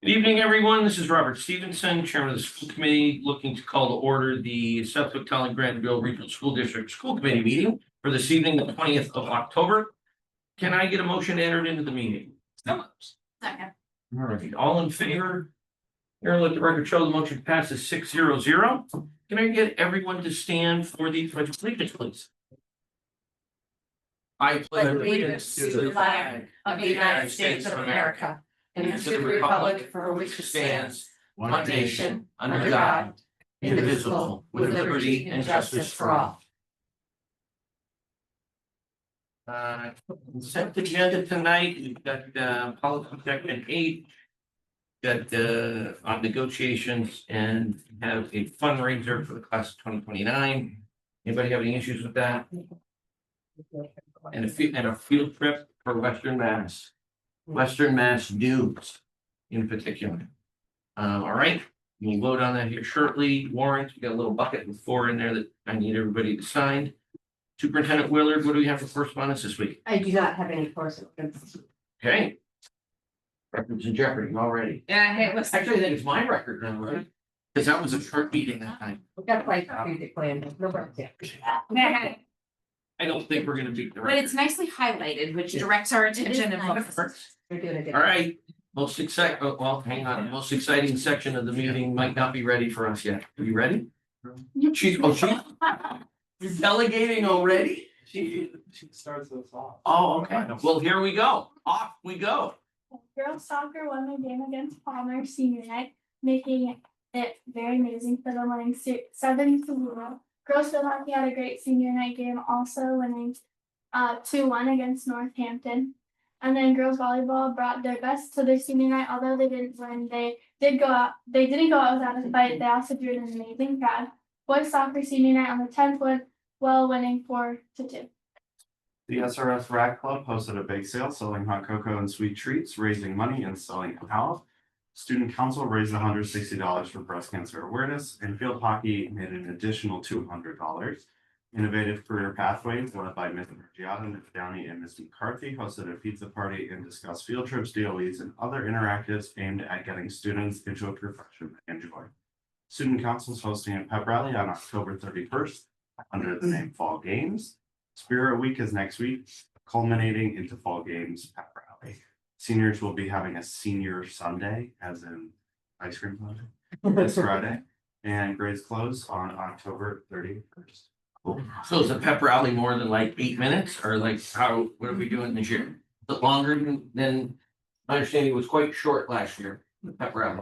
Good evening, everyone. This is Robert Stevenson, Chairman of the School Committee, looking to call to order the Suffolk County Granville Regional School District School Committee meeting for this evening, the 20th of October. Can I get a motion entered into the meeting? Second. All right, all in favor? Here, let the record show the motion passes 6-0-0. Can I get everyone to stand for the pledge of allegiance, please? I pledge allegiance to the flag of the United States of America and to the republic for which it stands, one nation, under God, indivisible, with liberty and justice for all. Consent agenda tonight, we've got policy section 8. Got on negotiations and have a fundraiser for the class of 2029. Anybody have any issues with that? And a field trip for Western Mass dudes in particular. All right, we'll vote on that here shortly. Warrants, we got a little bucket with 4 in there that I need everybody to sign. Superintendent Willard, what do we have for correspondence this week? I do not have any correspondence. Okay. Records in jeopardy already. Yeah, it looks Actually, I think it's my record now, right? Because that was a short meeting that time. We've got like music playing, no work yet. I don't think we're gonna beat the But record. it's nicely highlighted, which directs our attention and nice. focus. We're doing it. All right, most exciting, well, hang on, most exciting section of the meeting might not be ready for us yet. Are you ready? She's you're delegating already? She starts us off. Oh, okay. Well, here we go. Off we go. Girls soccer won their game against Palmer senior night, making it very amazing for them, winning 7-0. Girls field hockey had a great senior night game, also winning 2-1 against Northampton. And then girls volleyball brought their best to their senior night, although they didn't win. They didn't go out without a fight. They also drew an amazing crowd. Boys soccer senior night on the 10th went well, winning 4-2. The SRS Rack Club hosted a bake sale selling hot cocoa and sweet treats, raising money and selling alcohol. Student Council raised $160 for breast cancer awareness, and field hockey made an additional $200. Innovative Career Pathways, led by Ms. Margiata, Ms. Downey, and Ms. McCarthy, hosted a pizza party and discussed field trips, DOEs, and other interactives aimed at getting students into a profession they enjoy. Student Council is hosting a pep rally on October 31st under the name Fall Games. Spirit Week is next week, culminating into Fall Games pep rally. Seniors will be having a senior Sunday, as in ice cream Sunday, this Friday, and grades close on October 31st. Cool. So is the pep rally more than like 8 minutes, or like what are we doing this year? Is it longer than my understanding was quite short last year, the pep rally.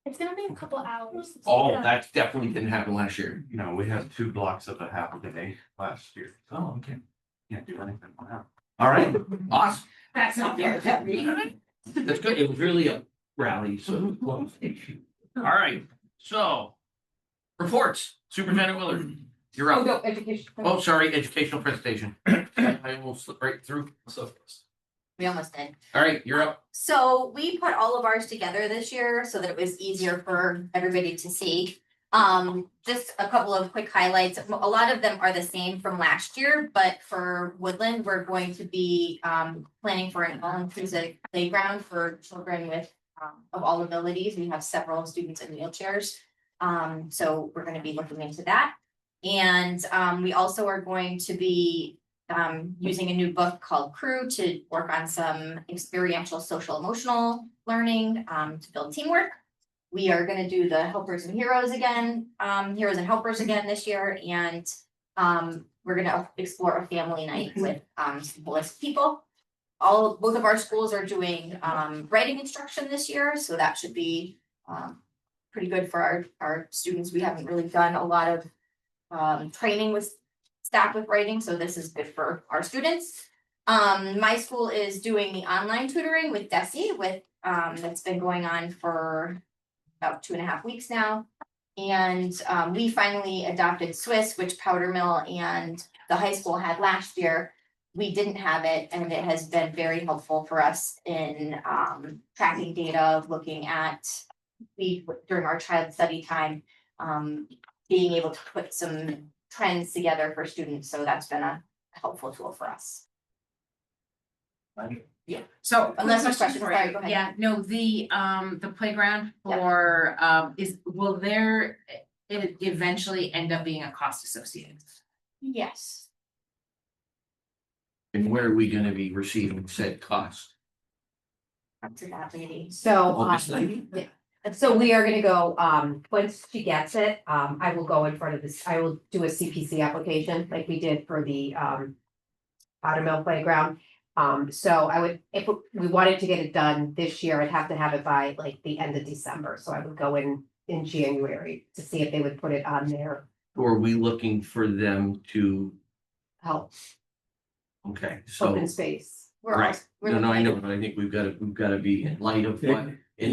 It's gonna be a couple hours. Oh, that definitely didn't happen last year. You know, we had 2 blocks of a half a day last year. Oh, okay. Can't do anything now. All right, awesome. That's not fair. That's good. It was really a rally, so. All right, so reports, Superintendent Willard, you're Oh, up. no, education. Oh, sorry, educational presentation. I will slip right through. So, We almost did. all right, you're up. So we put all of ours together this year so that it was easier for everybody to see. Just a couple of quick highlights. A lot of them are the same from last year, but for Woodland, we're going to be planning for an all-inclusive playground for children with of all abilities. We have several students in wheelchairs. So we're going to be looking into that. And we also are going to be using a new book called Crew to work on some experiential social emotional learning to build teamwork. We are going to do the helpers and heroes again, heroes and helpers again this year, and we're going to explore a family night with some holistic people. Both of our schools are doing writing instruction this year, so that should be pretty good for our students. We haven't really done a lot of training with staff with writing, so this is good for our students. My school is doing the online tutoring with Desi that's been going on for about 2.5 weeks now. And we finally adopted Swiss, which Powder Mill and the high school had last year. We didn't have it, and it has been very helpful for us in tracking data, looking at during our child study time, being able to put some trends together for students. So that's been a helpful tool for us. So. Unless there's question questions, for you. sorry, go ahead. Yeah, no, the playground Yep. for, will there eventually end up being a cost associated? Yes. And where are we gonna be receiving said cost? Up to that lady. So, Obviously. so we are gonna go, once she gets it, I will go in front of this, I will do a CPC application like we did for the, Powder Mill Playground. So I would, if we wanted to get it done this year, I'd have to have it by like the end of December, so I would go in January to see if they would put it on their Or are we looking for them to, help, okay, so. open space. We're Right, also, we're no, I looking know, at- but I think we've gotta be in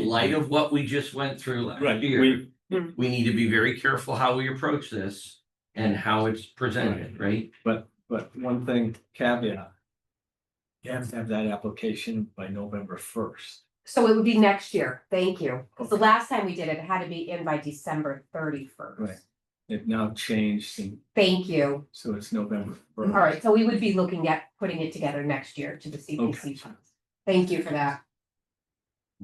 light of what we just went through last Right, year. We need to be very careful how we approach this and how it's presented, right? but one thing caveat. You have to have that application by November 1st. So it would be next year, thank you, because the last time we did it, it had to be in by December 31st. Right. It now changed, and Thank you. so it's November All 1st. right, so we would be looking at putting it together next year to the Okay. CPC funds. Thank you for that.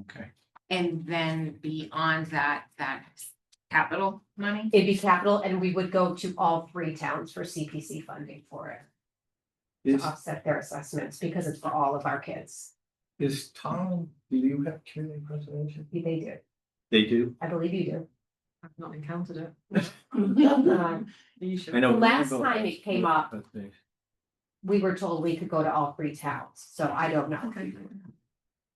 Okay. And then beyond that capital money? It'd be capital, and we would go to all three towns for CPC funding for it, to Is, offset their assessments, because it's for all of our kids. is Tom, do you have community preservation? They do, They do? I believe you do. I've not encountered it. The I know. last time it came up, But they- we were told we could go to all three towns, so I don't know. Okay.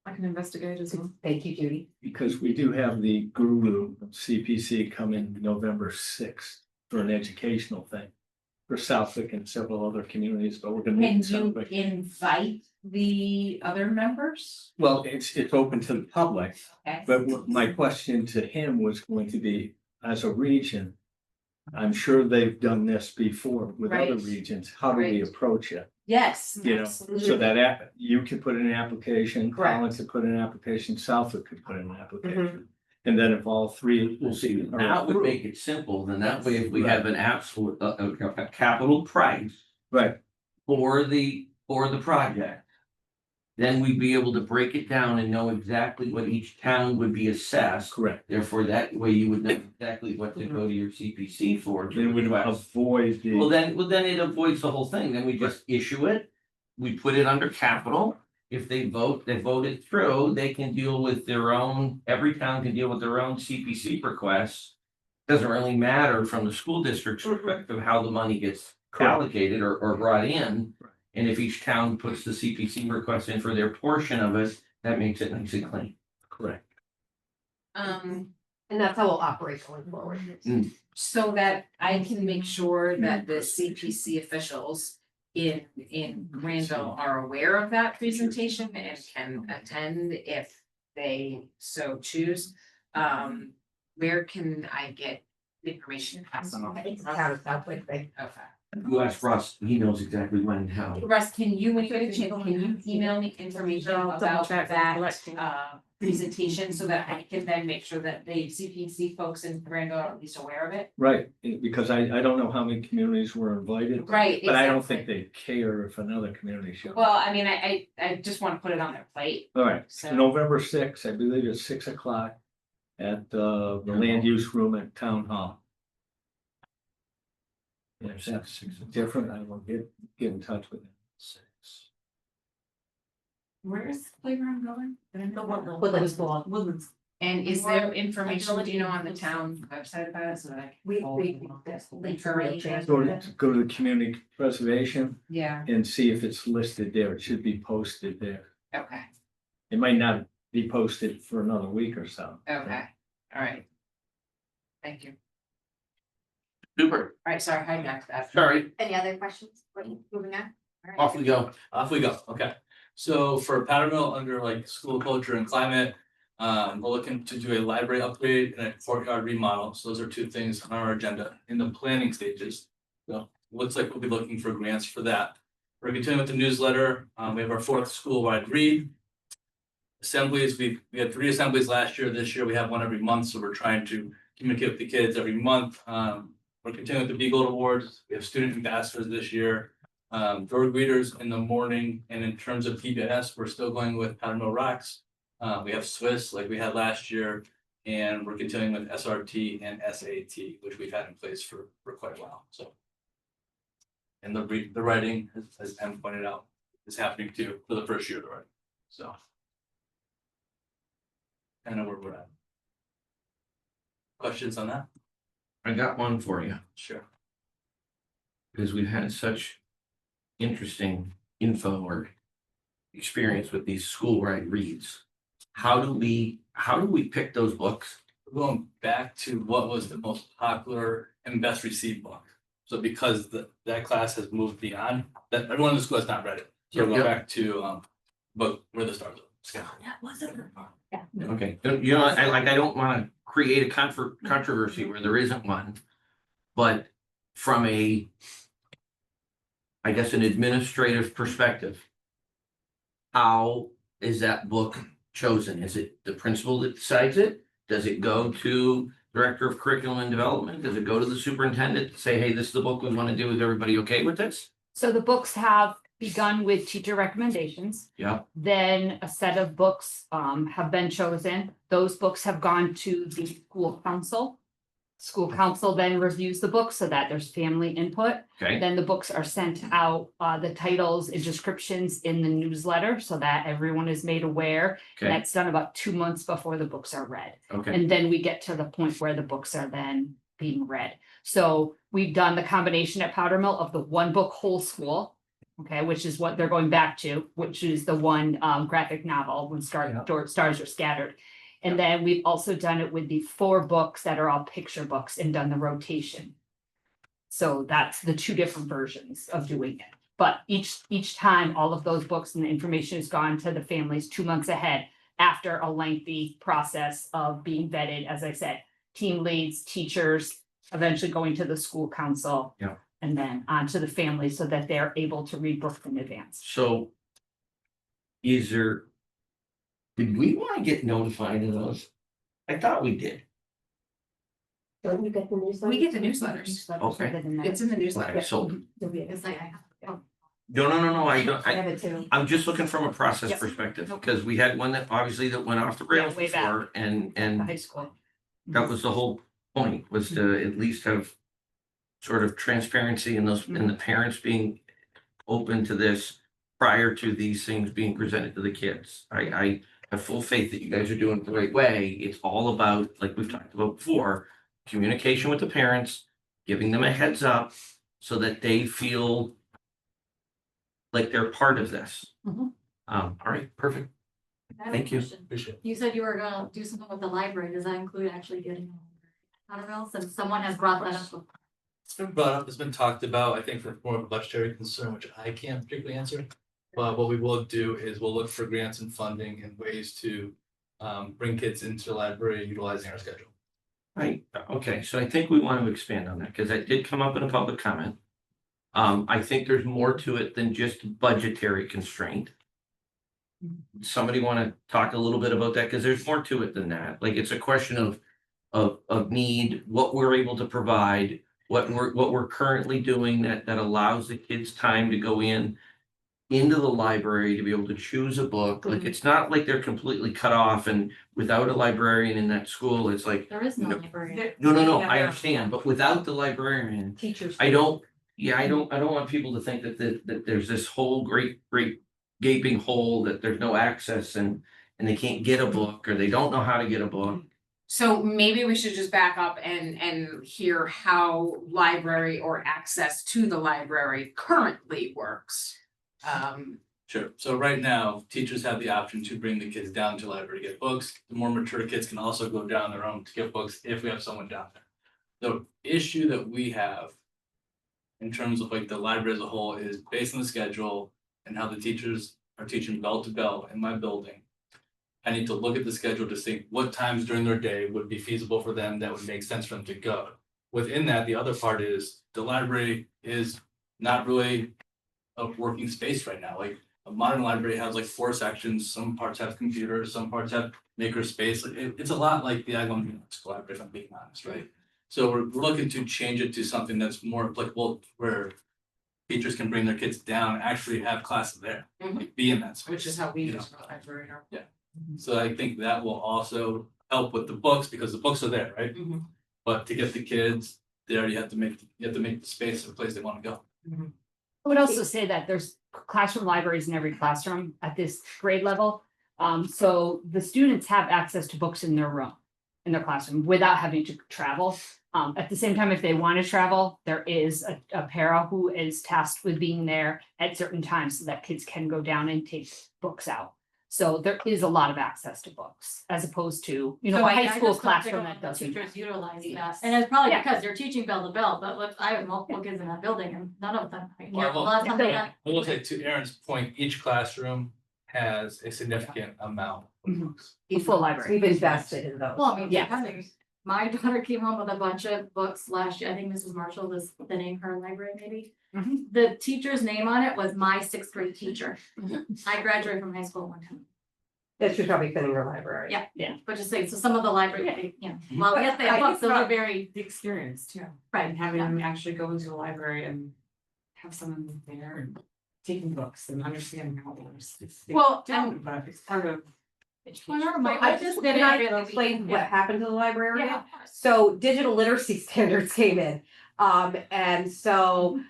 I can investigate as well. Thank you, Judy. Because we do have the guru of CPC coming November 6th for an educational thing. For Southwick and several other communities, but we're gonna meet in Can you Southwick. invite the other members? Well, it's open to the public. Okay. But my question to him was going to be, as a region, I'm sure they've done this before with other Right. regions. How do we Right. approach it? Yes. You know, absolutely. so that you could put in an application, Correct. Collins could put in an application, Southwick could put in an application. And then if all three. We'll see, are that would approved- make it simple, then that way if we have an absolute, a capital price Right, for the project. Then we'd be able to break it down and know exactly what each town would be assessed. correct. Therefore, that way you would know exactly what to go to your CPC for. to Then we would request. avoid Well, the, then it avoids the whole thing, then we just issue it, we put it under capital. If they vote it through, they can deal with their own, every town can deal with their own CPC requests. Doesn't really matter from the school district's perspective how the money gets Correct. allocated or brought in. Right. And if each town puts the CPC request in for their portion of it, that makes it nice and clean. correct. And that's how we'll operate going forward. So that I can make sure that the CPC officials in Granville are aware of that presentation and can attend if they so choose. Where can I get information? It's a town of Southwick thing. Okay. You ask Russ, he knows exactly when and how. Russ, can you, when you get a chance, can you email me information I'll double about check that collecting. presentation so that I can then make sure that the CPC folks in Granville are at least aware of it? Right, because I don't know how many communities were invited, Right. but I don't exactly. think they care if another community shows. Well, I mean, I just want to put it on their plate, All right, so. November 6th, I believe it's 6 o'clock at the land use room at Town Hall. Yeah, if that's different, I will get in touch with them. Where is the playground going? Woodlands School. Woodlands. And is there information, do you know, on the town website about it, so that I can? We. Go to the community preservation Yeah, and see if it's listed there. It should be posted there. okay, It might not be posted for another week or so. okay, all right. Thank you. Super, All right, sorry, hijacked that. sorry, Any other questions? Moving on? All right. off we go. Off we go, okay. So for Powdermill, under like school culture and climate, we're looking to do a library upgrade and a courtyard remodel. So those are two things on our agenda in the planning stages. So looks like we'll be looking for grants for that. We're continuing with the newsletter. We have our 4th school-wide read. Assemblies, we had 3 assemblies last year. This year we have one every month, so we're trying to communicate with the kids every month. We're continuing with the Beagle Awards. We have student ambassadors this year. Door greeters in the morning, and in terms of PBS, we're still going with Powder Mill Rocks. We have Swiss like we had last year, and we're continuing with SRT and SAT, which we've had in place for quite a while, so. And the writing, as Em pointed out, is happening too for the first year of the writing, so. I know where we're at. Questions on that? I got one for you, Sure. because we've had such interesting info or experience with these school wide reads. How do we pick those books? We're going back to what was the most popular and best received book. So because that class has moved beyond, that everyone in the school has not read it. So we're going back to book Where the Stars Are. That wasn't. Okay, I don't wanna create a controversy where there isn't one. But from I guess, an administrative perspective, how is that book chosen? Is it the principal that decides it? Does it go to Director of Curriculum and Development? Does it go to the superintendent to say, hey, this is the book we wanna do, is everybody okay with this? So the books have begun with teacher recommendations. Yeah, Then a set of books have been chosen. Those books have gone to the school council. School council then reviews the book so that there's family input. okay, Then the books are sent out, the titles and descriptions in the newsletter so that everyone is made aware. And okay, that's done about 2 months before the books are read. okay, And then we get to the point where the books are then being read. So we've done the combination at Powder Mill of the one book whole school. Okay, which is what they're going back to, which is the one graphic novel when stars are scattered. And then we've also done it with the 4 books that are all picture books and done the rotation. So that's the 2 different versions of doing it. But each time, all of those books and the information has gone to the families 2 months ahead after a lengthy process of being vetted, as I said, team leads, teachers, eventually going to the school council. Yeah. And then on to the family so that they're able to read books in advance. so. Did we wanna get notified of those? I thought we did. Don't you get the newsletter? We get the newsletters. Okay. It's in the newsletter. Okay, so, It's like, no, I don't, I have it too. I'm just looking from a process Yep. perspective, because we had one that obviously that went off the rails way back. before, and The high school. that was the whole point, was to at least have sort of transparency and and the parents being open to this prior to these things being presented to the kids. I have full faith that you guys are doing it the right way. It's all about, like we've talked about before, communication with the parents, giving them a heads up so that they feel like they're part of this. Mhm. All right, perfect. Thank you. Appreciate it. You said you were gonna do something with the library. Does that include actually getting Powder Mill? Since someone has brought that up. It's been brought up, it's been talked about, I think for more of a budgetary concern, which I can't particularly answer. But what we will do is we'll look for grants and funding and ways to bring kids into the library utilizing our schedule. Right, okay, so I think we want to expand on that, because that did come up in a public comment. I think there's more to it than just budgetary constraint. Somebody want to talk a little bit about that, because there's more to it than that, like, it's a question of need, what we're able to provide, what we're currently doing that allows the kids time to go into the library to be able to choose a book. Like, it's not like they're completely cut off, and without a librarian in that school, it's like, There is no No. library. no, I understand, but without the librarian, Teachers. I don't want people to think that there's this whole great gaping hole, that there's no access and they can't get a book, or they don't know how to get a book. So maybe we should just back up and hear how library or access to the library currently works. Sure, so right now, teachers have the option to bring the kids down to the library to get books. The more mature kids can also go down their own to get books if we have someone down there. The issue that we have in terms of like the library as a whole is based on the schedule and how the teachers are teaching bell to bell in my building. I need to look at the schedule to see what times during their day would be feasible for them that would make sense for them to go. Within that, the other part is the library is not really a working space right now. Like, a modern library has like 4 sections, some parts have computers, some parts have maker space. Like, it's a lot like the Agawam School Library, if I'm being honest, right? So we're looking to change it to something that's more applicable, where teachers can bring their kids down, and actually have classes there, Mhm. be in that space. Which is how we you use know. our library. So I think that will also help with the books, because the books are there, right? Mhm. But to get the kids, you have to make the space a place they wanna go. I would also say that there's classroom libraries in every classroom at this grade level. So the students have access to books in their room, in their classroom, without having to travel. At the same time, if they want to travel, there is a para who is tasked with being there at certain times so that kids can go down and take books out. So there is a lot of access to books as opposed to, you know, a high school classroom that doesn't. Teachers utilize that, Yes. and it's probably Yeah. because they're teaching bell to bell, but look, I have multiple kids in that building and none of them. Well, A lot of times they I will say, to Aaron's point, each classroom has a significant amount of Mhm. books. A full library. We've invested in those. Well, I mean, Yeah. depending. My daughter came home with a bunch of books last year. I think Mrs. Marshall was the name of her library, maybe. Mhm. The teacher's name on it was my sixth grade teacher. I graduated from high school one time. That should probably fit in your library. Yeah. But just saying, so some of the library, you know, Mhm. well, yes, they have books, those are But- very, The experience too, right, and having them actually go into the library and have someone there and taking books and understanding how it works. It's Well, different, but it's part of. Well, never mind. I I just did Can it I every other week. explain what happened to the library? Yeah, of course. So digital literacy standards came in. And so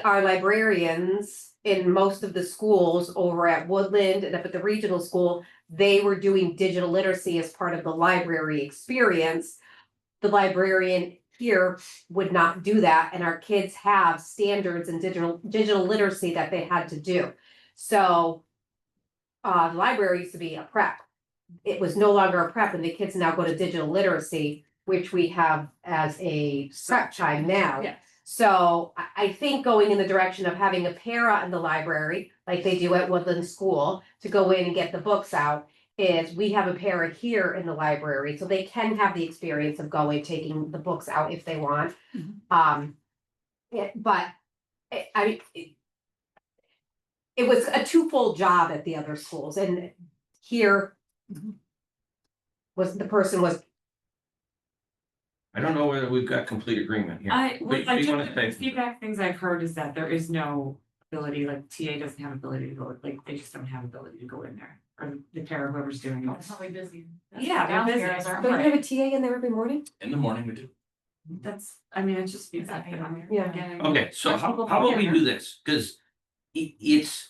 our librarians in most of the schools over at Woodland and up at the regional school, they were doing digital literacy as part of the library experience. The librarian here would not do that, and our kids have standards in digital literacy that they had to do. So the library used to be a prep. It was no longer a prep, and the kids now go to digital literacy, which we have as a prep time now. Yeah. So I think going in the direction of having a para in the library, like they do at Woodland School, to go in and get the books out, is we have a para here in the library, so they can have the experience of going, taking the books out if they want. Mhm. It was a twofold job at the other schools, and here Mhm. the person was. I don't know whether we've got complete agreement here. But you wanna say- The feedback things I've heard is that there is no ability, like TA doesn't have ability to go, like they just don't have ability to go in there. Or the para, whoever's doing it. Probably busy. Yeah, they're busy. Downstairs are. Don't you have a TA in there every morning? In the morning, we do. That's, I mean, it's just. Is that paid on there? Yeah. Getting- Okay, so Most how people about we don't do this, cause it's.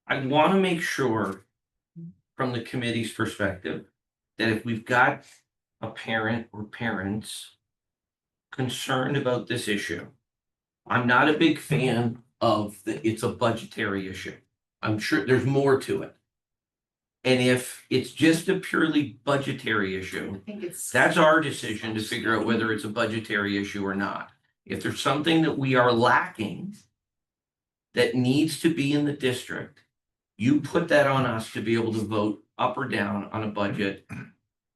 I wanna make sure from the committee's perspective, that if we've got a parent or parents. Concerned about this issue. I'm not a big fan of it's a budgetary issue. I'm sure there's more to it. And if it's just a purely budgetary issue, I think it's. that's our decision to figure out whether it's a budgetary issue or not. If there's something that we are lacking that needs to be in the district, you put that on us to be able to vote up or down on a budget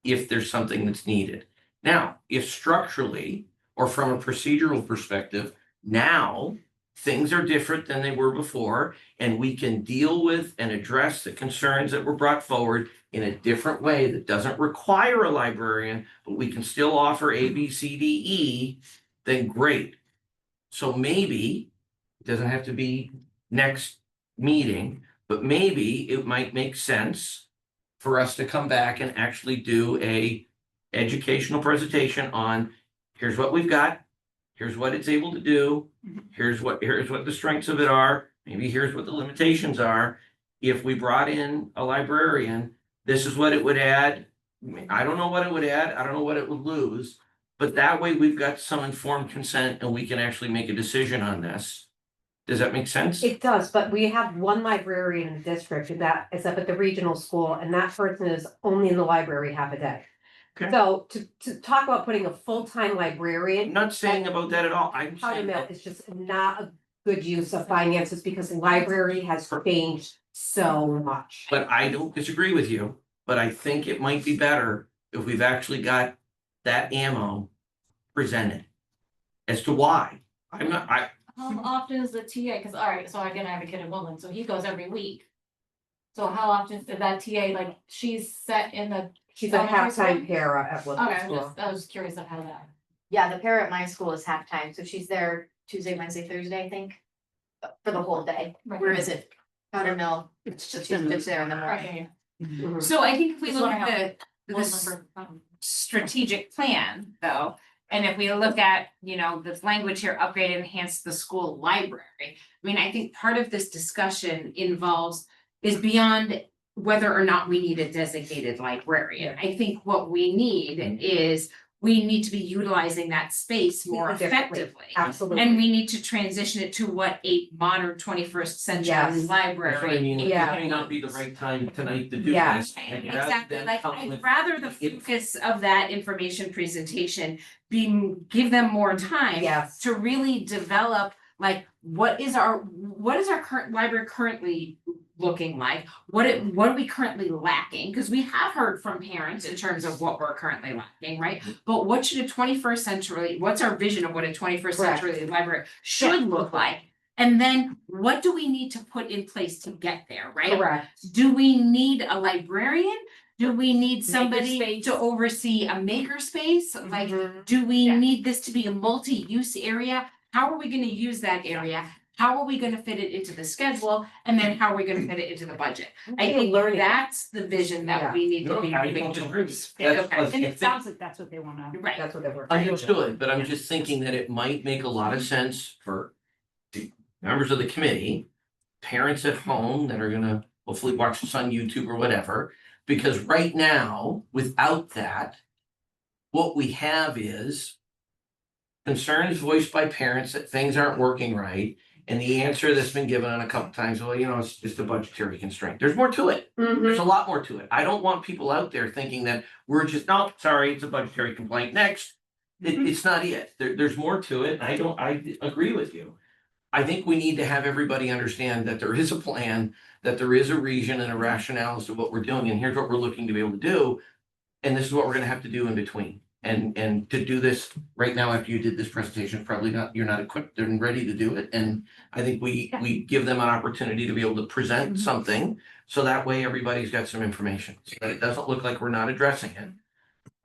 if there's something that's needed. Now, if structurally or from a procedural perspective, now things are different than they were before, and we can deal with and address the concerns that were brought forward in a different way that doesn't require a librarian, but we can still offer A, B, C, D, E, then great. So maybe, it doesn't have to be next meeting, but maybe it might make sense for us to come back and actually do a educational presentation on, here's what we've got, here's what it's able to do, here's what the strengths of it are, maybe here's what the limitations are. If we brought in a librarian, this is what it would add. I don't know what it would add, I don't know what it would lose, but that way we've got some informed consent and we can actually make a decision on this. Does that make sense? It does, but we have one librarian in the district, and that is up at the regional school, and that person is only in the library half a day. Okay. So to talk about putting a full-time I'm librarian, not saying about that at all, I'm Powder saying Mill that is just not a good use of finances, because the library has changed so much. But I don't disagree with you, but I think it might be better if we've actually got that ammo presented. As to why, How often is the TA, cause alright, so again, I have a kid in Woodland, so he goes every week. So how often is that TA, like, she's set in the, She's a elementary half-time school? para at Woodland okay, School. I was curious of how that. Yeah, the para at my school is halftime, so she's there Tuesday, Wednesday, Thursday, I think. For the whole day, Right. where is it? Powder Mill, it's just there in the morning. Mhm. So I think if we Just look wondering at the One this number, um, strategic plan, though, and if we look at, you know, this language here, upgrade and enhance the school library. I mean, I think part of this discussion is beyond whether or not we need a designated librarian. I think what we need is, we need to be utilizing that space more Differently. effectively. Absolutely. And we need to transition it to what a modern 21st century Yes. That's what I library. mean, it Yeah. may not be the right time tonight to do Yeah. this. and rather Exactly, than like, come I'd with- rather the focus of that information presentation give them more time Yes. to really develop, like, what is our current library currently looking like? What are we currently lacking? Because we have heard from parents in terms of what we're currently lacking, right? But what should what's our vision of what a 21st Correct. century library should look like? And then what do we need to put in place to get there, right? Correct. Do we need a librarian? Do we need somebody Makerspace. to oversee a makerspace? Like, Mhm. do we Yeah. need this to be a multi-use area? How are we gonna use that area? How are we gonna fit it into the schedule? And then how are we gonna fit it into the budget? I think learning. that's the vision that we need to be No, I moving don't agree. towards. That's- Okay. I And it think- sounds like that's what they wanna. Right, That's what they were. Understood, but I'm just thinking that it might make a lot of sense for the members of the committee, parents at home that are gonna hopefully watch this on YouTube or whatever, because right now, without that, what we have is concerns voiced by parents that things aren't working right, and the answer that's been given on a couple times, well, you know, it's just a budgetary constraint. There's more to it. Mhm. There's a lot more to it. I don't want people out there thinking that we're just, no, sorry, it's a budgetary complaint, next. It's not it. There's more to it. I agree with you. I think we need to have everybody understand that there is a plan, that there is a reason and a rationale as to what we're doing, and here's what we're looking to be able to do. And this is what we're gonna have to do in between. And to do this right now, after you did this presentation, probably not, you're not equipped and ready to do it. And I think we give them an opportunity to be able to present something, so that way everybody's got some information, so that it doesn't look like we're not addressing it.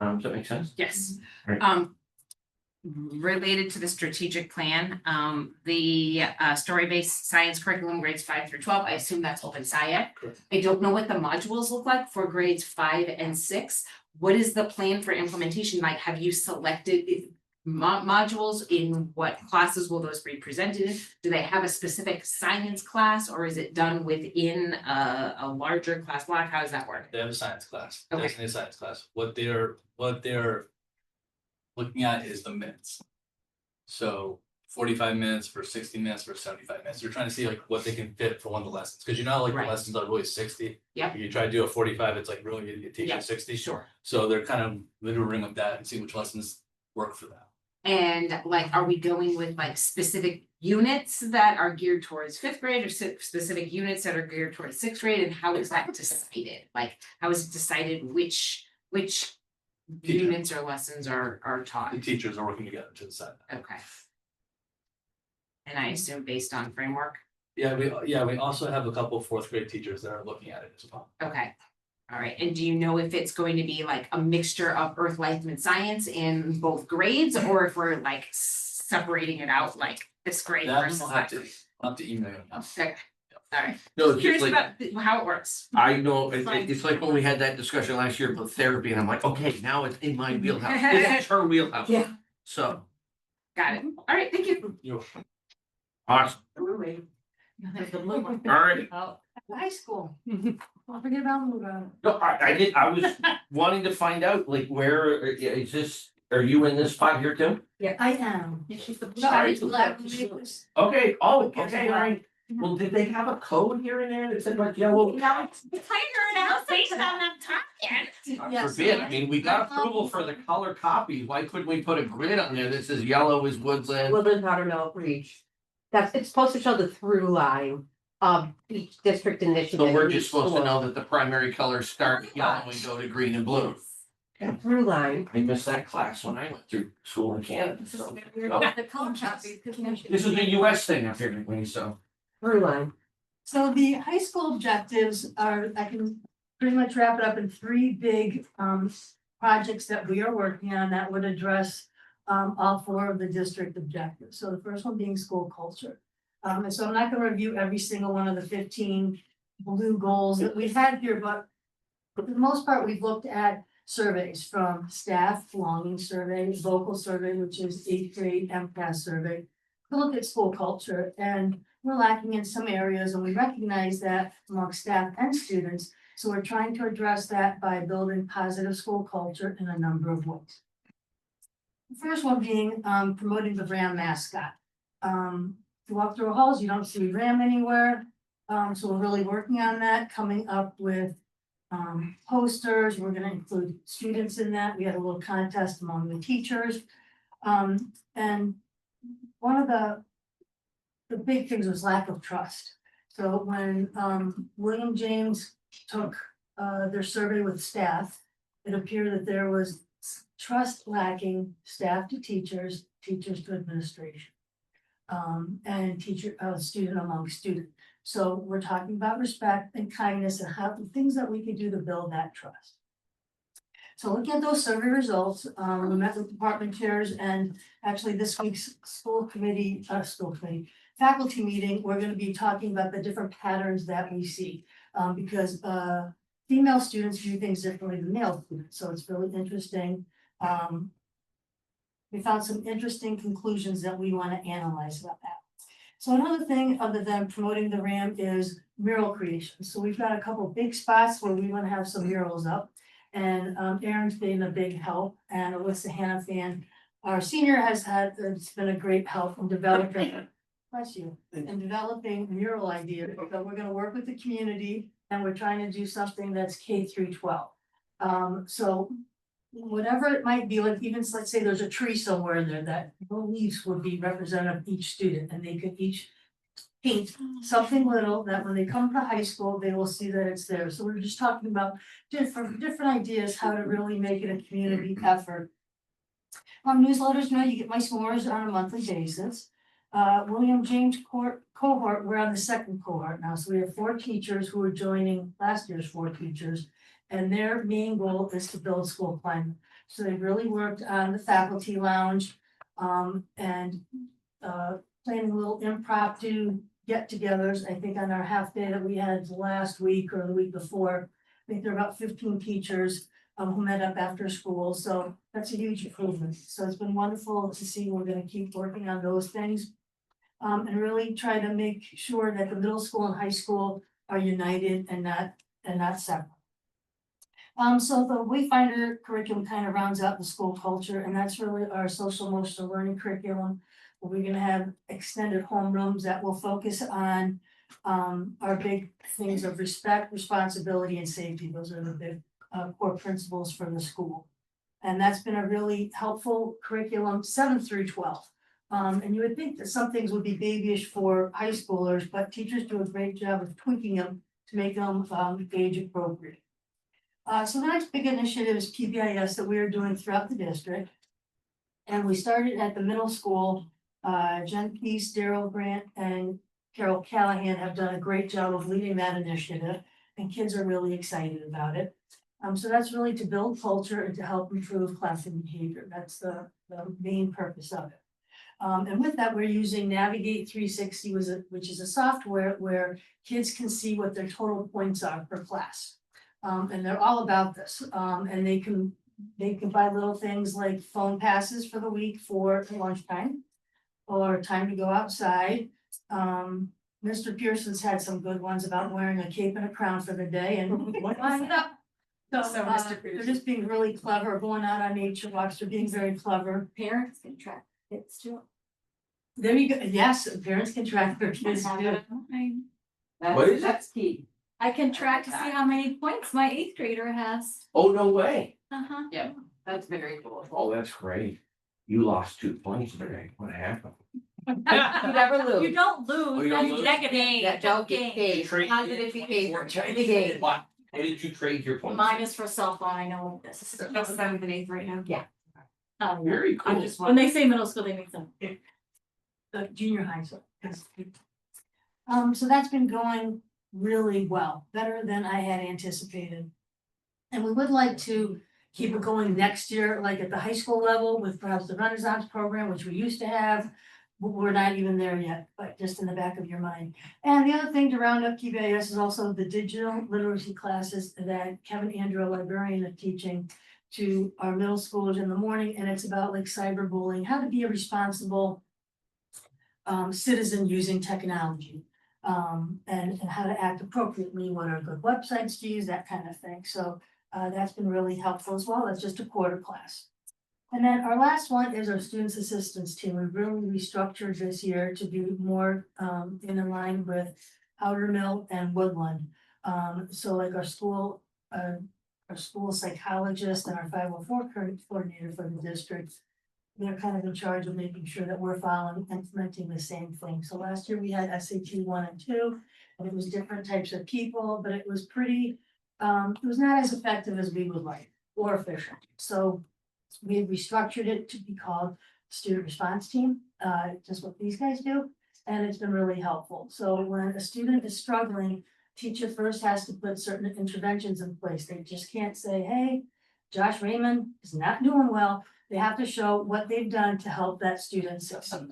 Does that make sense? yes. Right. Related to the strategic plan, the story-based science curriculum grades 5 through 12, I assume that's open SciEd. Correct. I don't know what the modules look like for grades 5 and 6. What is the plan for implementation? Like, have you selected modules? In what classes will those be presented in? Do they have a specific science class, or is it done within a larger class block? How does that work? They have a science class, Okay. designated science class. What they're looking at is the minutes. So 45 minutes for 60 minutes for 75 minutes. They're trying to see like what they can fit for one of the lessons. Because you know, like Right. the lessons are really 60. Yep. If you try to do a 45, it's like really you teach Yep, you 60. sure. So they're kind of maneuvering with that and see which lessons work for that. And like, are we going with like specific units that are geared towards 5th grade, or specific units that are geared towards 6th grade? And how is that decided? Like, how is it decided which Teacher. units or lessons are taught? The teachers are working together to decide that. Okay. And I assume based on framework? Yeah, we also have a couple 4th grade teachers that are looking at it as well. Okay. All right, and do you know if it's going to be like a mixture of earth, life, and science in both grades, or if we're like separating it out like this grade That versus will that have to, grade? I'll have to email you. Okay, all right. No, it's just Curious like, about how it works. I know, Fine. it's like when we had that discussion last year about therapy, and I'm like, okay, now it's in my wheelhouse. It's her wheelhouse. Yeah. So, Got it. All right, thank you. awesome. All right. Oh. High school. Don't forget about Lugo. No, I was wanting to find out, like, where, is this, are you in this spot here too? I am. Sorry. Okay, oh, okay, all right. Well, did they have a code here and there that said like yellow? Now it's tighter now based on that topic. God Yes. forbid, I mean, we got approval for the color copies, why couldn't we put a grid on there that says yellow is woodland? Woodland, Powder Mill, Reach. It's supposed to show the through line of each district initiative. So we're in just each supposed to school. know that the primary colors start at yellow and go to green and blue. A through line. I missed that class when I went through school in Canada, so. The color copies, because This is a US thing apparently, so. Through line. So the high school objectives are, I can pretty much wrap it up in 3 big projects that we are working on that would address all four of the district objectives. So the first one being school culture. And so I'm not gonna review every single one of the 15 blue goals that we've had here, but for the most part, we've looked at surveys from staff, belonging survey, vocal survey, which is 8th grade MCAS survey. To look at school culture, and we're lacking in some areas, and we recognize that among staff and students. So we're trying to address that by building positive school culture in a number of ways. The first one being promoting the Ram mascot. If you walk through halls, you don't see Ram anywhere. So we're really working on that, coming up with posters. We're gonna include students in that. We had a little contest among the teachers. And one of the big things was lack of trust. So when William James took their survey with staff, it appeared that there was trust lacking, staff to teachers, teachers to administration. And student among student. So we're talking about respect and kindness and how the things that we could do to build that trust. So looking at those survey results, we met with department chairs, and actually this week's faculty meeting, we're gonna be talking about the different patterns that we see. Because female students view things differently than male students, so it's really interesting. We found some interesting conclusions that we want to analyze about that. So another thing other than promoting the Ram is mural creation. So we've got a couple big spots where we want to have some murals up. And Erin's been a big help, and Alyssa Hannafan, our senior, it's been a great help in developing, bless you, in developing mural ideas. So we're gonna work with the community, and we're trying to do something that's K through 12. So whatever it might be, like even let's say there's a tree somewhere in there that the leaves would be representative of each student, and they could each paint something little that when they come to high school, they will see that it's there. So we're just talking about different ideas, how to really make it a community effort. Newsletters, you get my s'mores on a monthly basis. William James cohort, we're on the second cohort now, so we have 4 teachers who are joining last year's 4 teachers. And their main goal is to build school climate. So they've really worked on the faculty lounge, and planning little impromptu get-togethers. I think on our half day that we had last week or the week before, I think there were about 15 teachers who met up after school. So that's a huge improvement. So it's been wonderful to see. We're gonna keep working on those things. And really try to make sure that the middle school and high school are united and not separate. So the Wayfinder curriculum kind of rounds out the school culture, and that's really our social emotional learning curriculum. We're gonna have extended homerooms that will focus on our big things of respect, responsibility, and safety. Those are the big core principles for the school. And that's been a really helpful curriculum, 7 through 12. And you would think that some things would be babyish for high schoolers, but teachers do a great job of tweaking them to make them age appropriate. So the next big initiative is PBIS that we are doing throughout the district. And we started at the middle school. Jen Peace, Daryl Grant, and Carol Callahan have done a great job of leading that initiative, and kids are really excited about it. So that's really to build culture and to help improve classroom behavior. That's the main purpose of it. And with that, we're using Navigate 360, which is a software where kids can see what their total points are per class. And they're all about this. And they can buy little things like phone passes for the week for lunchtime or time to go outside. Mr. Pearson's had some good ones about wearing a cape and a crown for the day and line it up. So they're just being really clever, going out on nature walks, they're being very clever. Parents can track kids too. There you go. Yes, parents can track their kids too. What is it? That's key. I can track to see how many points my 8th grader has. Oh, no way. Yep, that's very cool. Oh, that's great. You lost 2 points today. What happened? You never You lose. don't Oh, lose, you don't that's lose? negative. Yeah, don't get paid. Trade- Positive behavior. Turn the game. What did you trade your points? Mine is for cell phone, I know what this is. That's 7th and 8th right now. Yeah. Very I'm cool. just, when they say middle school, they mean some. The junior high school. So that's been going really well, better than I had anticipated. And we would like to keep it going next year, like at the high school level with perhaps the Renaissance program, which we used to have. We're not even there yet, but just in the back of your mind. And the other thing to round up KBIS is also the digital literacy classes that Kevin Andrew, a librarian, is teaching to our middle schoolers in the morning, and it's about like cyberbullying, how to be a responsible citizen using technology. And how to act appropriately, what are good websites to use, that kind of thing. So that's been really helpful as well. That's just a quarter class. And then our last one is our students assistance team. We've really restructured this year to be more in line with Powder Mill and Woodland. So like our school psychologist and our 504 coordinator for the district, they're kind of in charge of making sure that we're following, implementing the same thing. So last year we had SAT 1 and 2, and it was different types of people, but it was pretty, it was not as effective as we would like, or efficient. So we had restructured it to be called student response team, just what these guys do, and it's been really helpful. So when a student is struggling, teacher first has to put certain interventions in place. They just can't say, hey, Josh Raymond is not doing well. They have to show what they've done to help that student succeed.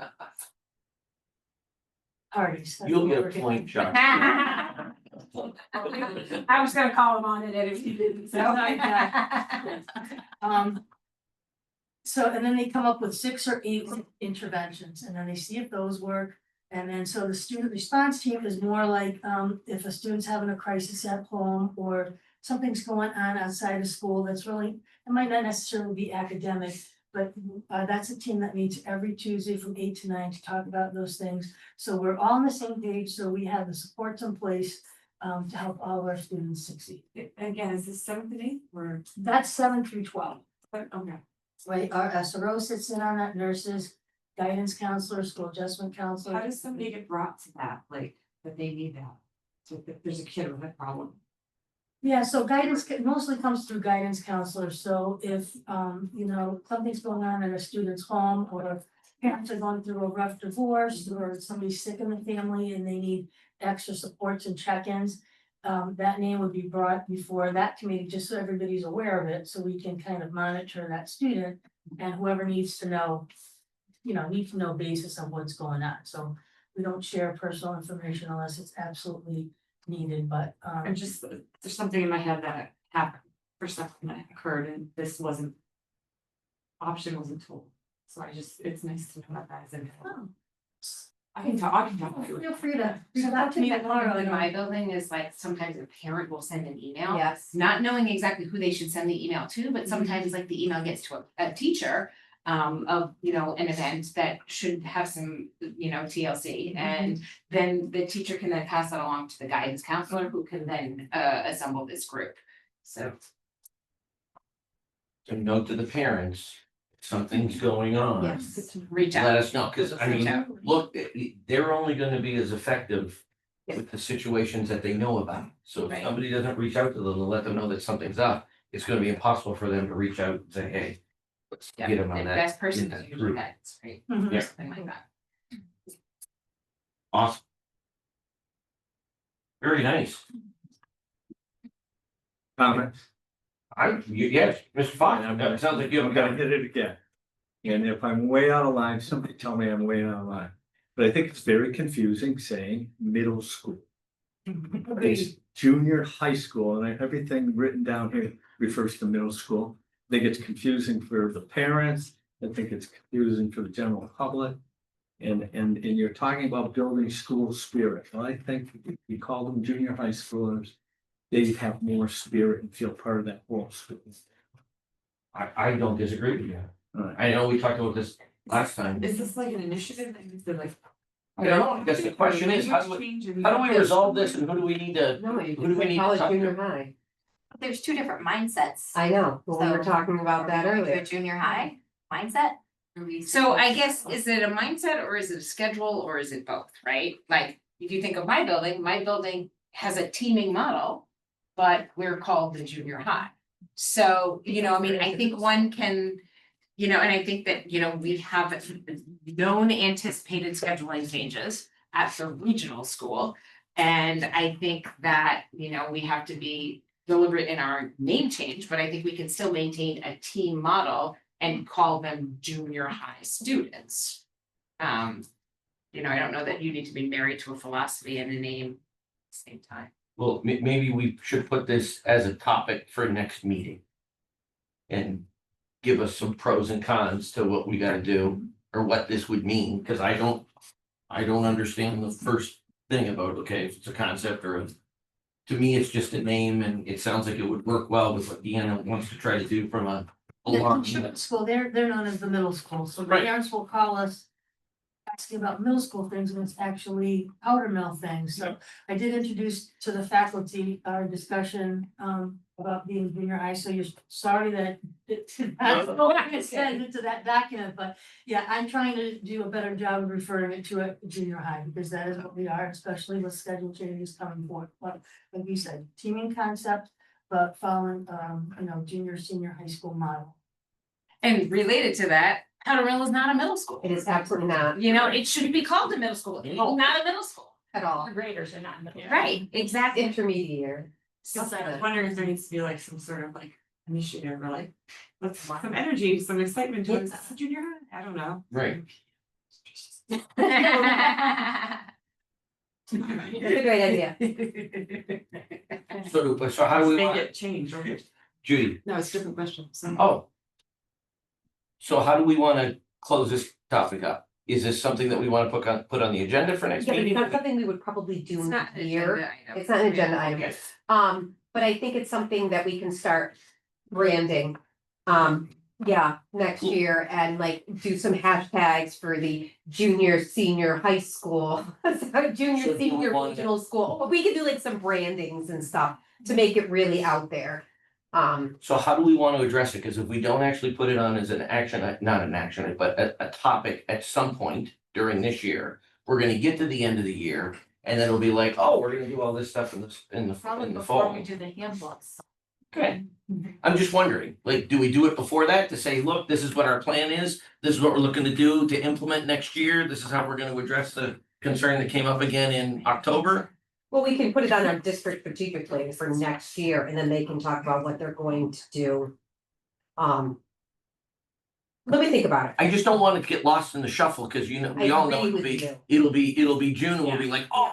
Parties. that's You'll what get a we're getting. point, Chuck. I was gonna call him on it if you didn't, so. So, and then they come up with 6 or 8 interventions, and then they see if those work. And then, so the student response team is more like, if a student's having a crisis at home or something's going on outside of school that's really, it might not necessarily be academic, but that's a team that meets every Tuesday from 8 to 9 to talk about those things. So we're all on the same page, so we have the supports in place to help all of our students succeed. Again, is this 7th and 8th or? That's 7 through 12. Okay. Right, our SRO sits in on that, nurses, guidance counselors, school adjustment How counselors. does somebody get brought to that, like, that they need that? So if there's a kid with a problem. Yeah, so guidance mostly comes through guidance counselors, so if, you know, something's going on in a student's home, or parents are going through a rough divorce, or somebody's sick in the family and they need extra supports and check-ins, that name would be brought before that committee, just so everybody's aware of it, so we can kind of monitor that student, and whoever needs to know, you know, need to know basis of what's going on, so we don't share personal information unless it's absolutely needed, but, And just, there's something in my head that happened for something that occurred and this wasn't. Option wasn't told, so it's nice to know that that is in. I can talk. feel free to. So that me thing tomorrow, in my building is like, sometimes a parent will send an email. Yes. Not knowing exactly who they should send the email to, but sometimes like the email gets to a teacher. Of, you know, an event that should have some, you know, TLC, and then the teacher can then pass that along to the guidance counselor, who can then assemble this group. So, So note to the parents, something's going on. yes, reach out. Let us know, because I mean, look, they're only gonna be as effective with the situations that they know about. So if Right. somebody doesn't reach out to them and let them know that something's up, it's gonna be impossible for them to reach out and say, hey, let's Yeah, get them on the that. best person in to that usually group. guidance, right? Mhm. Yeah. Something like that. Awesome. Very nice. Comments? Yes, Mr. Fox, I'm that sounds like you have I'm a gonna comment. hit it again. And if I'm way out of line, somebody tell me I'm way out of line. But I think it's very confusing saying middle school. It's junior high school, and everything written down here refers to middle school. I think it's confusing for the parents. I think it's confusing for the general public. And you're talking about building school spirit. Well, I think if we call them junior high schoolers, they have more spirit and feel part of that whole school. I don't disagree with you. Alright. I know we talked about this last time. Is this like an initiative that you like? I don't know, I guess the question is, how do we resolve this, and who do we need to, No, who do we need to college, talk junior to? high. There's 2 different mindsets. I know, well, we were So, talking about that Are we going to earlier. a junior high mindset? So I guess, is it a mindset or is it a schedule or is it both, right? Like, if you think of my building has a teaming model, but we're called the junior high. So, you know, I mean, I think one can, you know, and I think that, you know, we have known anticipated scheduling changes at the regional school. And I think that, you know, we have to be deliberate in our name change, but I think we can still maintain a team model and call them junior high students. I don't know that you need to be married to a philosophy and a name at the same time. Well, maybe we should put this as a topic for next meeting. And give us some pros and cons to what we gotta do, or what this would mean, because I don't understand the first thing about, okay, if it's a concept or a. To me, it's just a name, and it sounds like it would work well with what Deanna wants to try to do from a long. School, they're known as the middle school, so the Right. parents will call us. Asking about middle school things, and it's actually powder mill things, so I did introduce to the faculty our discussion about being junior high, so you're sorry that. I don't know what I said into that document, but yeah, I'm trying to do a better job of referring it to a junior high, because that is what we are, especially with schedule changes coming forth, but like you said, teaming concept. But following junior, senior high school model. And related to that, Powder Mill is not a middle school. It is absolutely not It shouldn't be called a middle school, it's not a middle school. at all. The graders are not in the. Right, exactly. Intermediate. Because I was wondering if there needs to be like some sort of like initiative or like, let's some energy, some excitement towards junior high, I don't know. Right. It's a great idea. So how do we Make want, it change, right? Judy? No, it's a different question, so. Oh. So how do we wanna close this topic up? Is this something that we wanna put on the agenda for next Yeah, but it's meeting? not something we would probably It's do not an here. agenda item. It's not an agenda item. Okay. But I think it's something that we can start branding. Next year and like do some hashtags for the junior, senior, high school. So Junior, do we senior, wanna- regional school, but we could do like some brandings and stuff to make it really out there. So how do we want to address it? Because if we don't actually put it on as an action, not an action, but a topic at some point during this year, we're gonna get to the end of the year, and then it'll be like, oh, we're gonna do all this stuff in the Probably before fall. we do the handbooks. Okay. I'm just wondering, like, do we do it before that to say, look, this is what our plan is, this is what we're looking to do to implement next year, this is how we're gonna address the concern that came up again in October? Well, we can put it on our district strategic plan for next year and then they can talk about what they're going to do. Let me think about it. I just don't want it to get lost in the shuffle, because we I all know agree with you. it'll be June, and we'll be like, oh,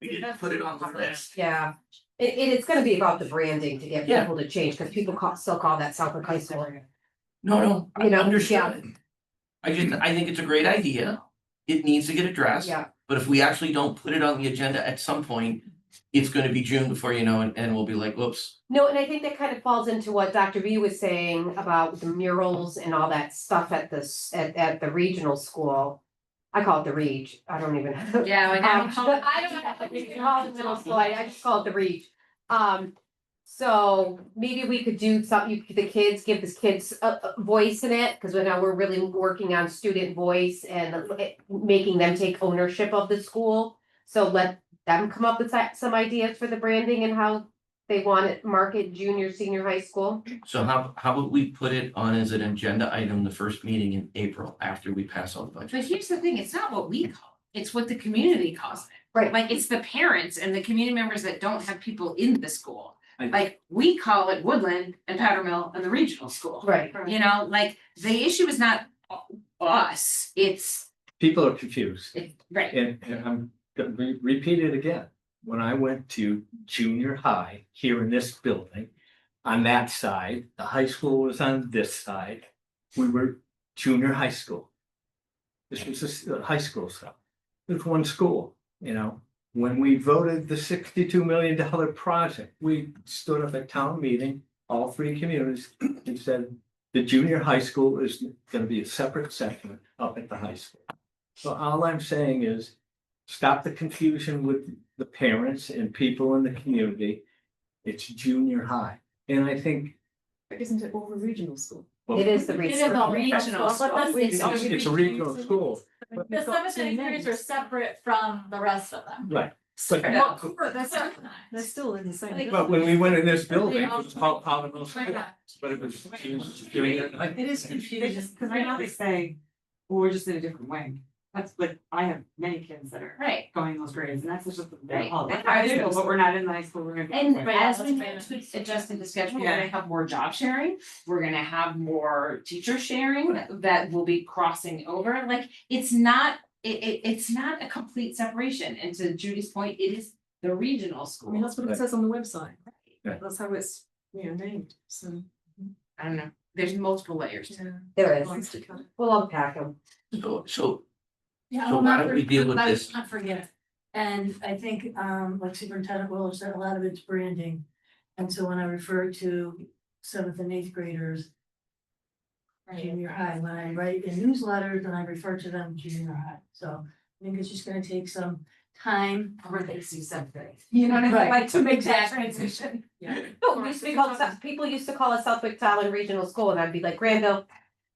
we didn't put it on the list. Yeah, it's gonna be about the branding to get Yeah. people to change, because people still call that Southwick High School. No, I You know, understood. I think it's a great idea. It needs to get addressed. Yeah, But if we actually don't put it on the agenda at some point, it's gonna be June before you know, and we'll be like, whoops. no, and I think that kind of falls into what Dr. V was saying about the murals and all that stuff at the regional school. I call it the Reach, I don't even. Yeah, like I don't have to call it middle school, I just call it the Reach. So maybe we could do something, the kids, give the kids a voice in it, because now we're really working on student voice and making them take ownership of the school. So let them come up with some ideas for the branding and how they want it market junior, senior high school. So how about we put it on as an agenda item, the first meeting in April, after we pass all the budget? But here's the thing, it's not what we call it, it's what the community calls it. Right. Like, it's the parents and the community members that don't have people in the school. I- Like, we call it Woodland and Powder Mill and the regional school. Right. Like, the issue is not us, it's, People are confused. right. And I'm gonna repeat it again. When I went to junior high here in this building, on that side, the high school was on this side. We were junior high school. This was a high school stuff. It was one school, When we voted the $62 million project, we stood up at town meeting, all three communities, and said the junior high school is gonna be a separate section up at the high school. So all I'm saying is, stop the confusion with the parents and people in the community. It's junior high, and I think. Isn't it over regional school? well, It is the It is Reach. a regional school, but It's a regional school. the seventh and eighth graders are separate from the rest of them. Right, Well, but, That's still in the same. Like- but when we went in this building, it was called Powder Mill School, Right. but it was junior high. It is confusing, because right now they say, well, we're just in a different way. That's like, I have many kids that are Right. going those grades, and that's just a Right. big holiday. And high school. But we're not in the high school, we're gonna. And get- as we that's fair. adjusted the schedule, we're gonna have more job sharing, we're gonna have more teacher sharing that will be crossing over, like, it's not. It's not a complete separation, and to Judy's point, it is the regional school. I mean, that's what it says on the website. Yeah. That's how it's, named, so. I don't know, there's multiple layers. There is. Wants to cut it. We'll unpack them. So Yeah, So I'll why not don't we deal with let- this? Not forget it. And I think, like Superintendent Willis said, a lot of it's branding. And so when I refer to seventh and eighth graders, junior high, when I write in newsletters, then I refer to them junior high. So I think it's just gonna take some time. Or they see something, you know what I mean, Right. like to make that Exactly. transition. Yeah. No, we used to be called, people used to call us Southwick Talon Regional School, and I'd be like, Granville,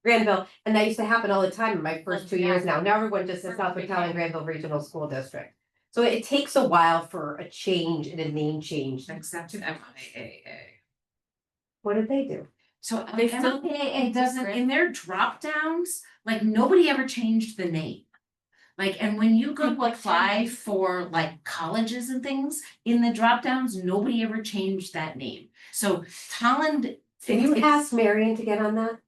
and that used to happen all the time in my first 2 years now. Now everyone just says Southwick Talon Granville Regional School District. So it takes a while for a change and a name change. Except MIAA. What did they do? So They still- MIAA doesn't, in their drop downs, like, nobody ever changed the name. Like, and when you go to apply for like colleges and things, in the drop downs, nobody ever changed that name. So Tolland. Can you it's- ask Marion to get on that?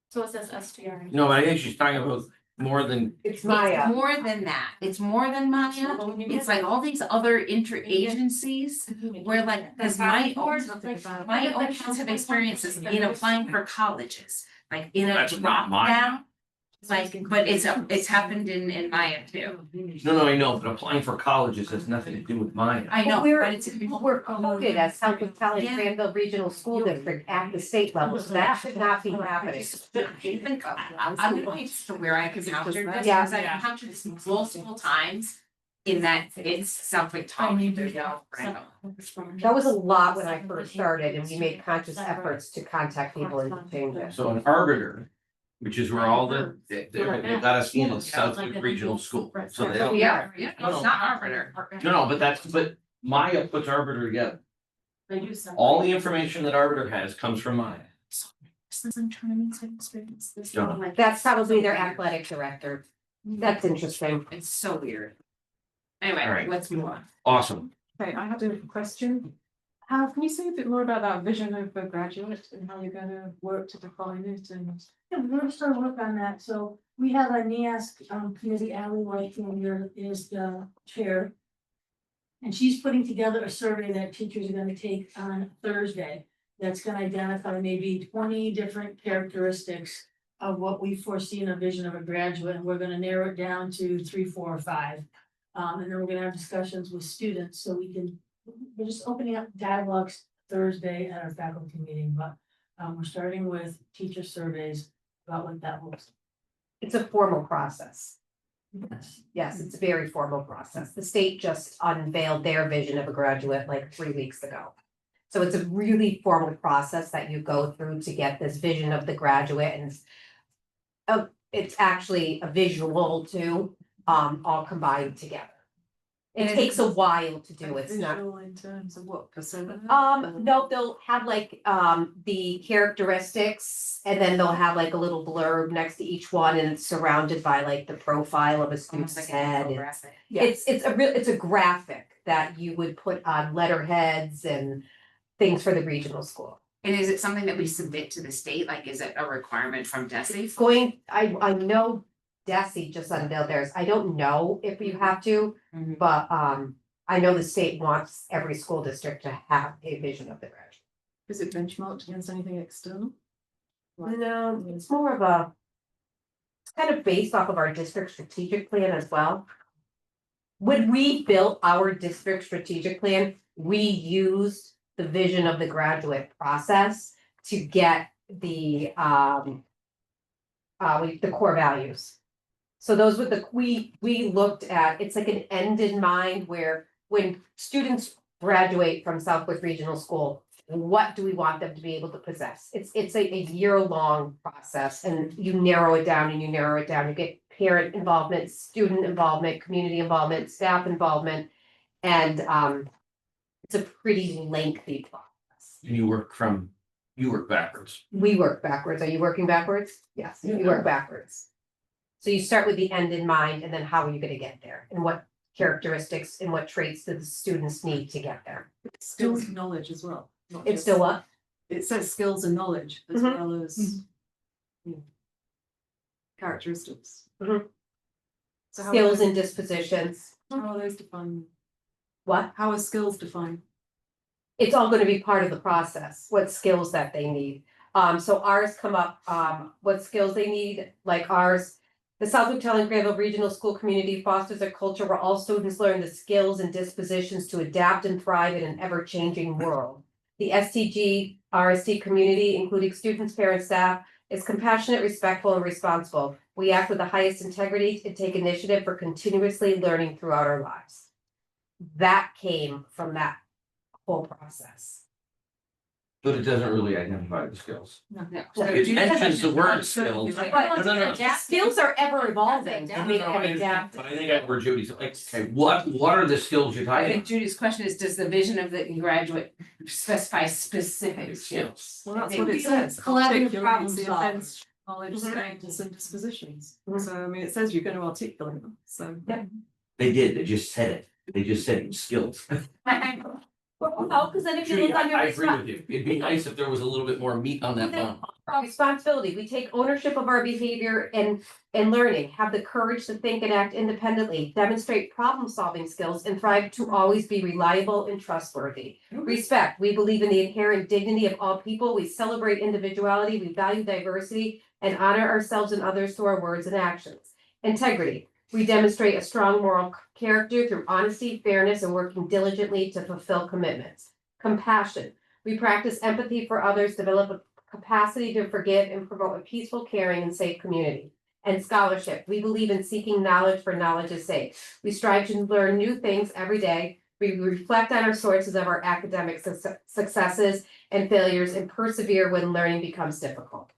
So it says STR. no, I think she's talking about more than, It's It's Maya. more than that, it's more than Maya, it's like all these other interagencies where like, cause my own kids have experiences in applying for colleges, like in a That's not drop mine. down. Like, but it's happened in Maya too. no, I know, but applying for colleges has nothing to do with mine. I know, We're- but it's. We're coded as Southwick Talon Yeah. Granville Regional School District at the state level, so that should not be happening. Even, I'm gonna point to where I encountered this, Yeah. because I encountered this multiple times. In that it's Southwick Talon, there's no Randall. That was a lot when I first started, and we made conscious efforts to contact people and to change it. So an arbiter, which is where all they got us in is Southwick Regional School, so they don't. Yeah, no, it's not arbiter. No, but Maya puts arbiter together. They do some. All the information that arbiter has comes from Maya. Tournaments and experience this. Don't. That's probably their athletic director. That's interesting. It's so weird. Anyway, All right. let's move on. Awesome. Okay, I have a question. How, can you say a bit more about that vision of a graduate and how you're gonna work to define it and? Yeah, we're gonna start work on that, so we have a NEASC committee, Ally White here is the chair. And she's putting together a survey that teachers are gonna take on Thursday. That's gonna identify maybe 20 different characteristics of what we foresee in a vision of a graduate, and we're gonna narrow it down to 3, 4, or 5. And then we're gonna have discussions with students, so we're just opening up dialogues Thursday at our faculty meeting, but we're starting with teacher surveys about what that looks It's a formal process. like. Yes, it's a very formal process. The state just unveiled their vision of a graduate like 3 weeks ago. So it's a really formal process that you go through to get this vision of the graduate, and it's actually a visual too, all combined together. It And takes a while to do, it's not. Visual in terms of what persona? They'll have like, the characteristics, and then they'll have like a little blurb next to each one, and it's surrounded by like the profile of a Almost student's like head. an and- infographic. It's a graphic that you would put on letterheads and things for the regional school. And is it something that we submit to the state? Like, is it a requirement from DESE? It's going, I know DESE just unveiled theirs. I don't know if you have to, Mhm. but, I know the state wants every school district to have a vision of the graduate. Is it benchmarked against anything external? No, it's more of a, it's kind of based off of our district strategic plan as well. When we built our district strategic plan, we used the vision of the graduate process to get the core values. So those were we looked at, it's like an end in mind where when students graduate from Southwick Regional School, what do we want them to be able to possess? It's a year-long process, and you narrow it down and you narrow it down. You get parent involvement, student involvement, community involvement, staff involvement, and it's a pretty lengthy process. And you work backwards. We work backwards. Are you working backwards? Yes, we work backwards. So you start with the end in mind, and then how are you gonna get there, and what characteristics and what traits do the students need to get there? Skills and knowledge as well. not It's just- still what? It says skills and knowledge as Mhm. well as. yeah, Characteristics. Mhm. So how are Skills those- and dispositions, How are those defined? what? How are skills defined? It's all gonna be part of the process, what skills that they need. So ours come up, what skills they need, like ours. The Southwick Telling Granville Regional School Community fosters a culture where all students learn the skills and dispositions to adapt and thrive in an ever-changing world. The STGRSD community, including students, parents, staff, is compassionate, respectful, and responsible. We act with the highest integrity and take initiative for continuously learning throughout our lives. That came from that whole process. But it doesn't really identify the skills. No. It mentions the word skills. Right. No. Skills are ever evolving. No, They can adapt. But I think I heard Judy's like, okay, what are the skills you're I talking think Judy's question is, does the vision of the graduate specify specific about? skills? Well, that's I what it think says. Collaborative Articulate problem the solving. offense, knowledge, Mhm. strengths and dispositions. Mhm. So I mean, it says you're going to articulate them, so. Yeah. They did, they just said it. They just said skills. Well, no, because then if you Judy, look under I agree with you. responsibility, It'd be nice if there was a little bit more meat on that bone. we take ownership of our behavior and learning, have the courage to think and act independently, demonstrate problem-solving skills, and thrive to always be reliable and trustworthy. Respect, we believe in the inherent dignity of all people, we celebrate individuality, we value diversity, and honor ourselves and others through our words and actions. Integrity, we demonstrate a strong moral character through honesty, fairness, and working diligently to fulfill commitments. Compassion, we practice empathy for others, develop a capacity to forgive, and promote a peaceful, caring, and safe community. And scholarship, we believe in seeking knowledge for knowledge's sake. We strive to learn new things every day. We reflect on our sources of our academic successes and failures and persevere when learning becomes difficult.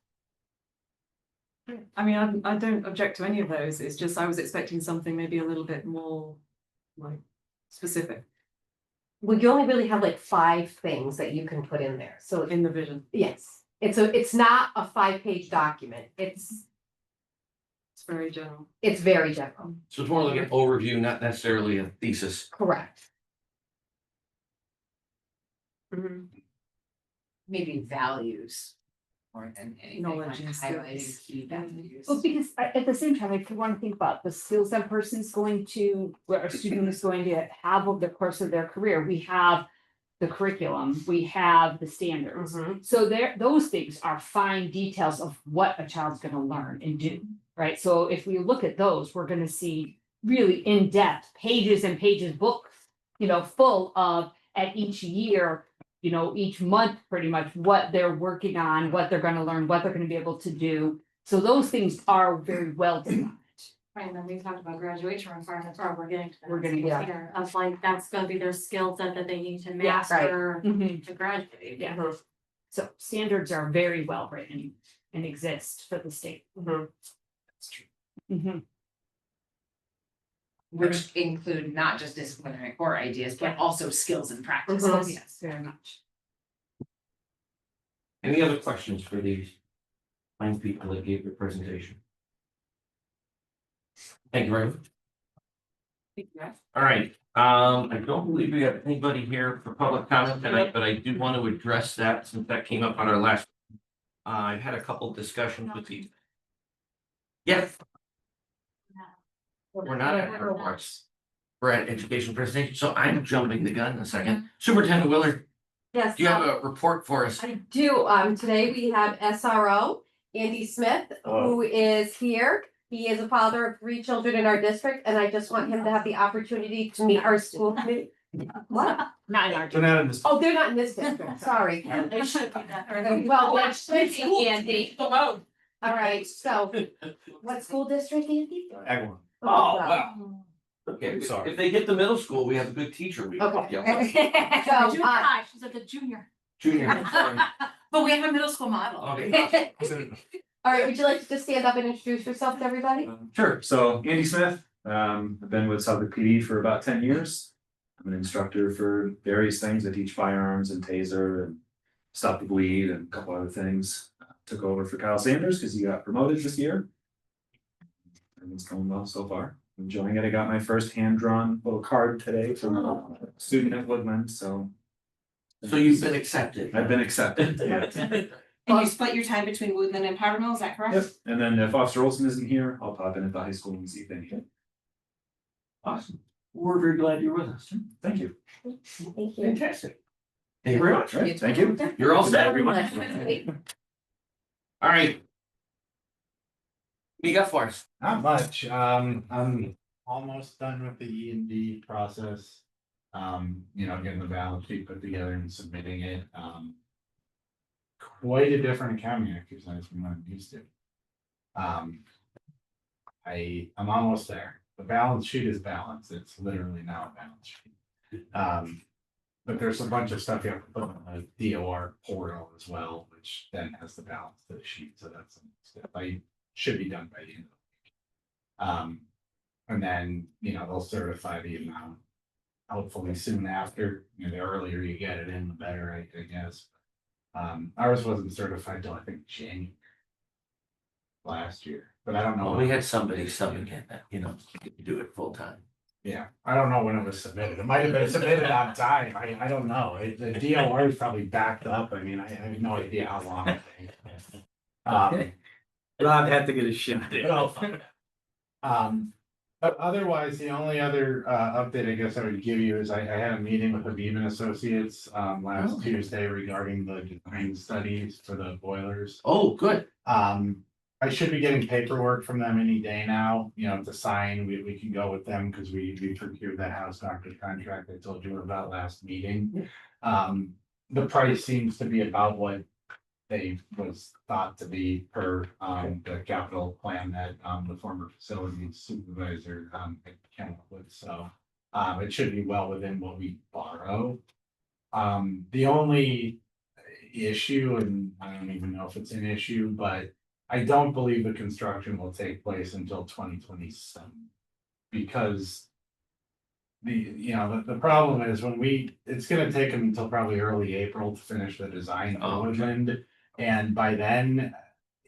I mean, I don't object to any of those. It's just I was expecting something maybe a little bit more like specific Well, you only really have like 5 things that you can put in there, so in the vision. yes, it's not a 5-page document, it's It's very general. very general, So it's more like an overview, not necessarily a thesis. correct. Maybe values more than anything, like Knowledge and highlighting skills. key values. Well, because at the same time, if you want to think about the skills that person's going to, where a student is going to have over the course of their career, we have the curriculum, we have the standards. Mhm. So those things are fine details of what a child's gonna learn and do, right? So if we look at those, we're gonna see really in-depth pages and pages, books, full of at each year, each month, pretty much what they're working on, what they're gonna learn, what they're gonna be able to do. So those things are very well designed. Right, and then we talked about graduation requirements, or we're getting to that. We're getting- yeah. Here, of like, that's gonna be their skill set that they need to Yeah, right. master Mhm. to graduate. Yeah. Mhm. So standards are very well written and exist for the state. Mhm. That's true. Mhm. Which include not just disciplinary core ideas, but also skills and practices. Mhm. Yes, very much. Any other questions for these fine people that gave their presentation? Thank you very much. All right, I don't believe we have anybody here for public comment tonight, but I do want to address that since that came up on our last. I've had a couple discussions with you. Yes. We're not at airports. We're at education presentation, so I'm jumping the gun a second. Superintendent Willard, Yes. do you have a report for us? I do. Today we have SRO Andy Smith, who is here. He is a father of 3 children in our district, and I just want him to have the opportunity to meet our school committee. What? Not in our. They're not in this. Oh, they're not in this district, sorry. They should be that. Well, that should be Andy. Come out. All right, so what school district, Andy? Agawam. Oh, well. wow. Okay, Sorry. if they get the middle school, we have a good teacher. We Okay. yeah, So, Junior high, she's at the junior. Junior. Sorry. But we have a middle school model. Okay. all right, would you like to just stand up and introduce yourself to everybody? Sure, so Andy Smith, I've been with Southwick PD for about 10 years. I'm an instructor for various things. I teach firearms and taser and stop the bleed and a couple other things. Took over for Kyle Sanders because he got promoted this year. Everything's going well so far. Enjoying it. I got my first hand-drawn little card today from a student at Woodland, so. So you've been accepted. I've been accepted, yeah. And you split your time between Woodland and Powder Mill, is that correct? Yep, and then if Officer Olson isn't here, I'll pop in at the high school and see if they need it. Awesome. We're very glad you're with us. Thank you. Thank you. Fantastic. Thank you very much. All right, thank you. You're all set. Everyone. All right. What you got for us? Not much. I'm almost done with the E and D process. Getting the balance sheet put together and submitting it. Quite a different accounting exercise from what I'm used to. I'm almost there. The balance sheet is balanced. It's literally now a balance sheet. But there's a bunch of stuff you have to put on the DOR portal as well, which then has the balance to the sheet. So that's a step I should be done by the end of the week. And then, they'll certify the amount hopefully soon after. The earlier you get it in, the better, I guess. Ours wasn't certified till I think January last year, but I don't know. Well, we had somebody subbing in that, do it full time. Yeah, I don't know when it was submitted. It might have been submitted on time. I don't know. The DOR is probably backed up. I mean, I have no idea how long. it takes. Rob had to get a shot But otherwise, the only other update I guess I would give you is I had a meeting with Habib and Associates last Tuesday regarding the design studies for the boilers. Oh, good. I should be getting paperwork from them any day now, to sign. We can go with them because we procured that house doctor contract I told you about last meeting. The price seems to be about what they was thought to be per the capital plan that the former facilities supervisor came up with. So it should be well within what we borrow. The only issue, and I don't even know if it's an issue, but I don't believe the construction will take place until 2027 because the problem is it's gonna take them until probably early April to finish the design for Woodland. And by then,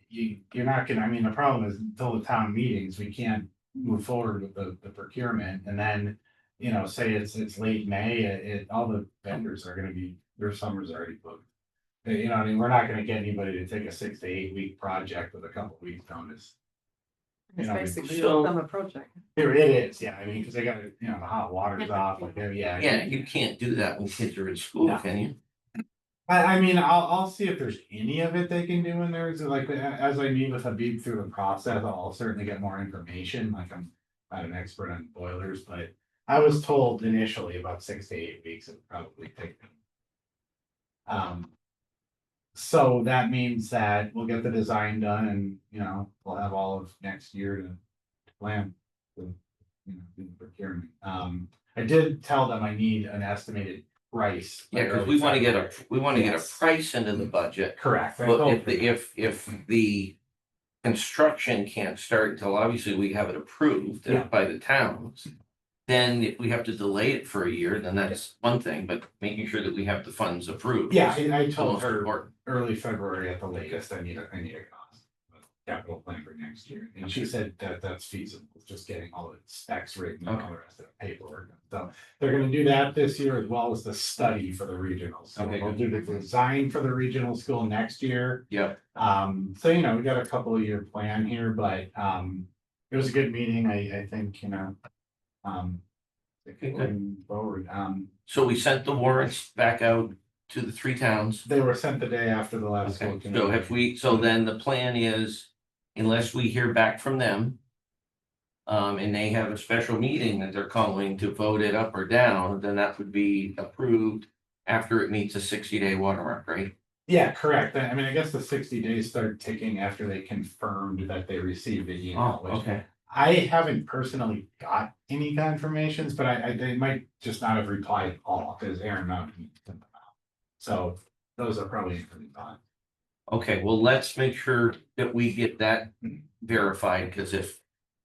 you're not gonna, the problem is until the town meetings, we can't move forward with the procurement. And then, say it's late May, all the vendors are gonna be, their summer's already booked. We're not gonna get anybody to take a 6 to 8 week project with a couple weeks notice. It's basically a so- summer project. It is, yeah, because they got, the hot water's off, yeah. Yeah, you can't do that when kids are in school, No. can you? I'll see if there's any of it they can do in there. So like, as I meet with Habib through the process, I'll certainly get more information. Like I'm not an expert on boilers, but I was told initially about 6 to 8 weeks it would probably take them. So that means that we'll get the design done and, we'll have all of next year to plan the, do the procurement. I did tell them I need an estimated price. by Yeah, because early we want to get February. a Yes. price into the budget. Correct. I But told if the construction can't start until obviously we have it approved Yeah. by the towns. Then if we have to delay it for a year, then that's one thing, but making sure that we have the funds approved. Yeah, is I the told most her important. early February at the latest, I need a cost. Capital plan for next year, and she said that that's feasible, just getting all the specs written and all the rest of the paperwork. So they're gonna do that this year as well as the study for the regional. So Okay. they'll do the design for the regional school next year. Yep. So we got a couple of year plan here, but it was a good meeting, I think, going forward, So we sent the warrants back out to the 3 towns. they were sent the day after the last school Okay, committee. so then the plan is, unless we hear back from them. And they have a special meeting that they're calling to vote it up or down, then that would be approved. After it meets a 60-day watermark, right? Yeah, correct. I guess the 60 days start ticking after they confirmed that they received the email. which Okay. I haven't personally got any confirmations, but they might just not have replied at all because Aaron Mountain sent them out. So those are probably pretty fine. Okay, well, let's make sure that we get that verified, because if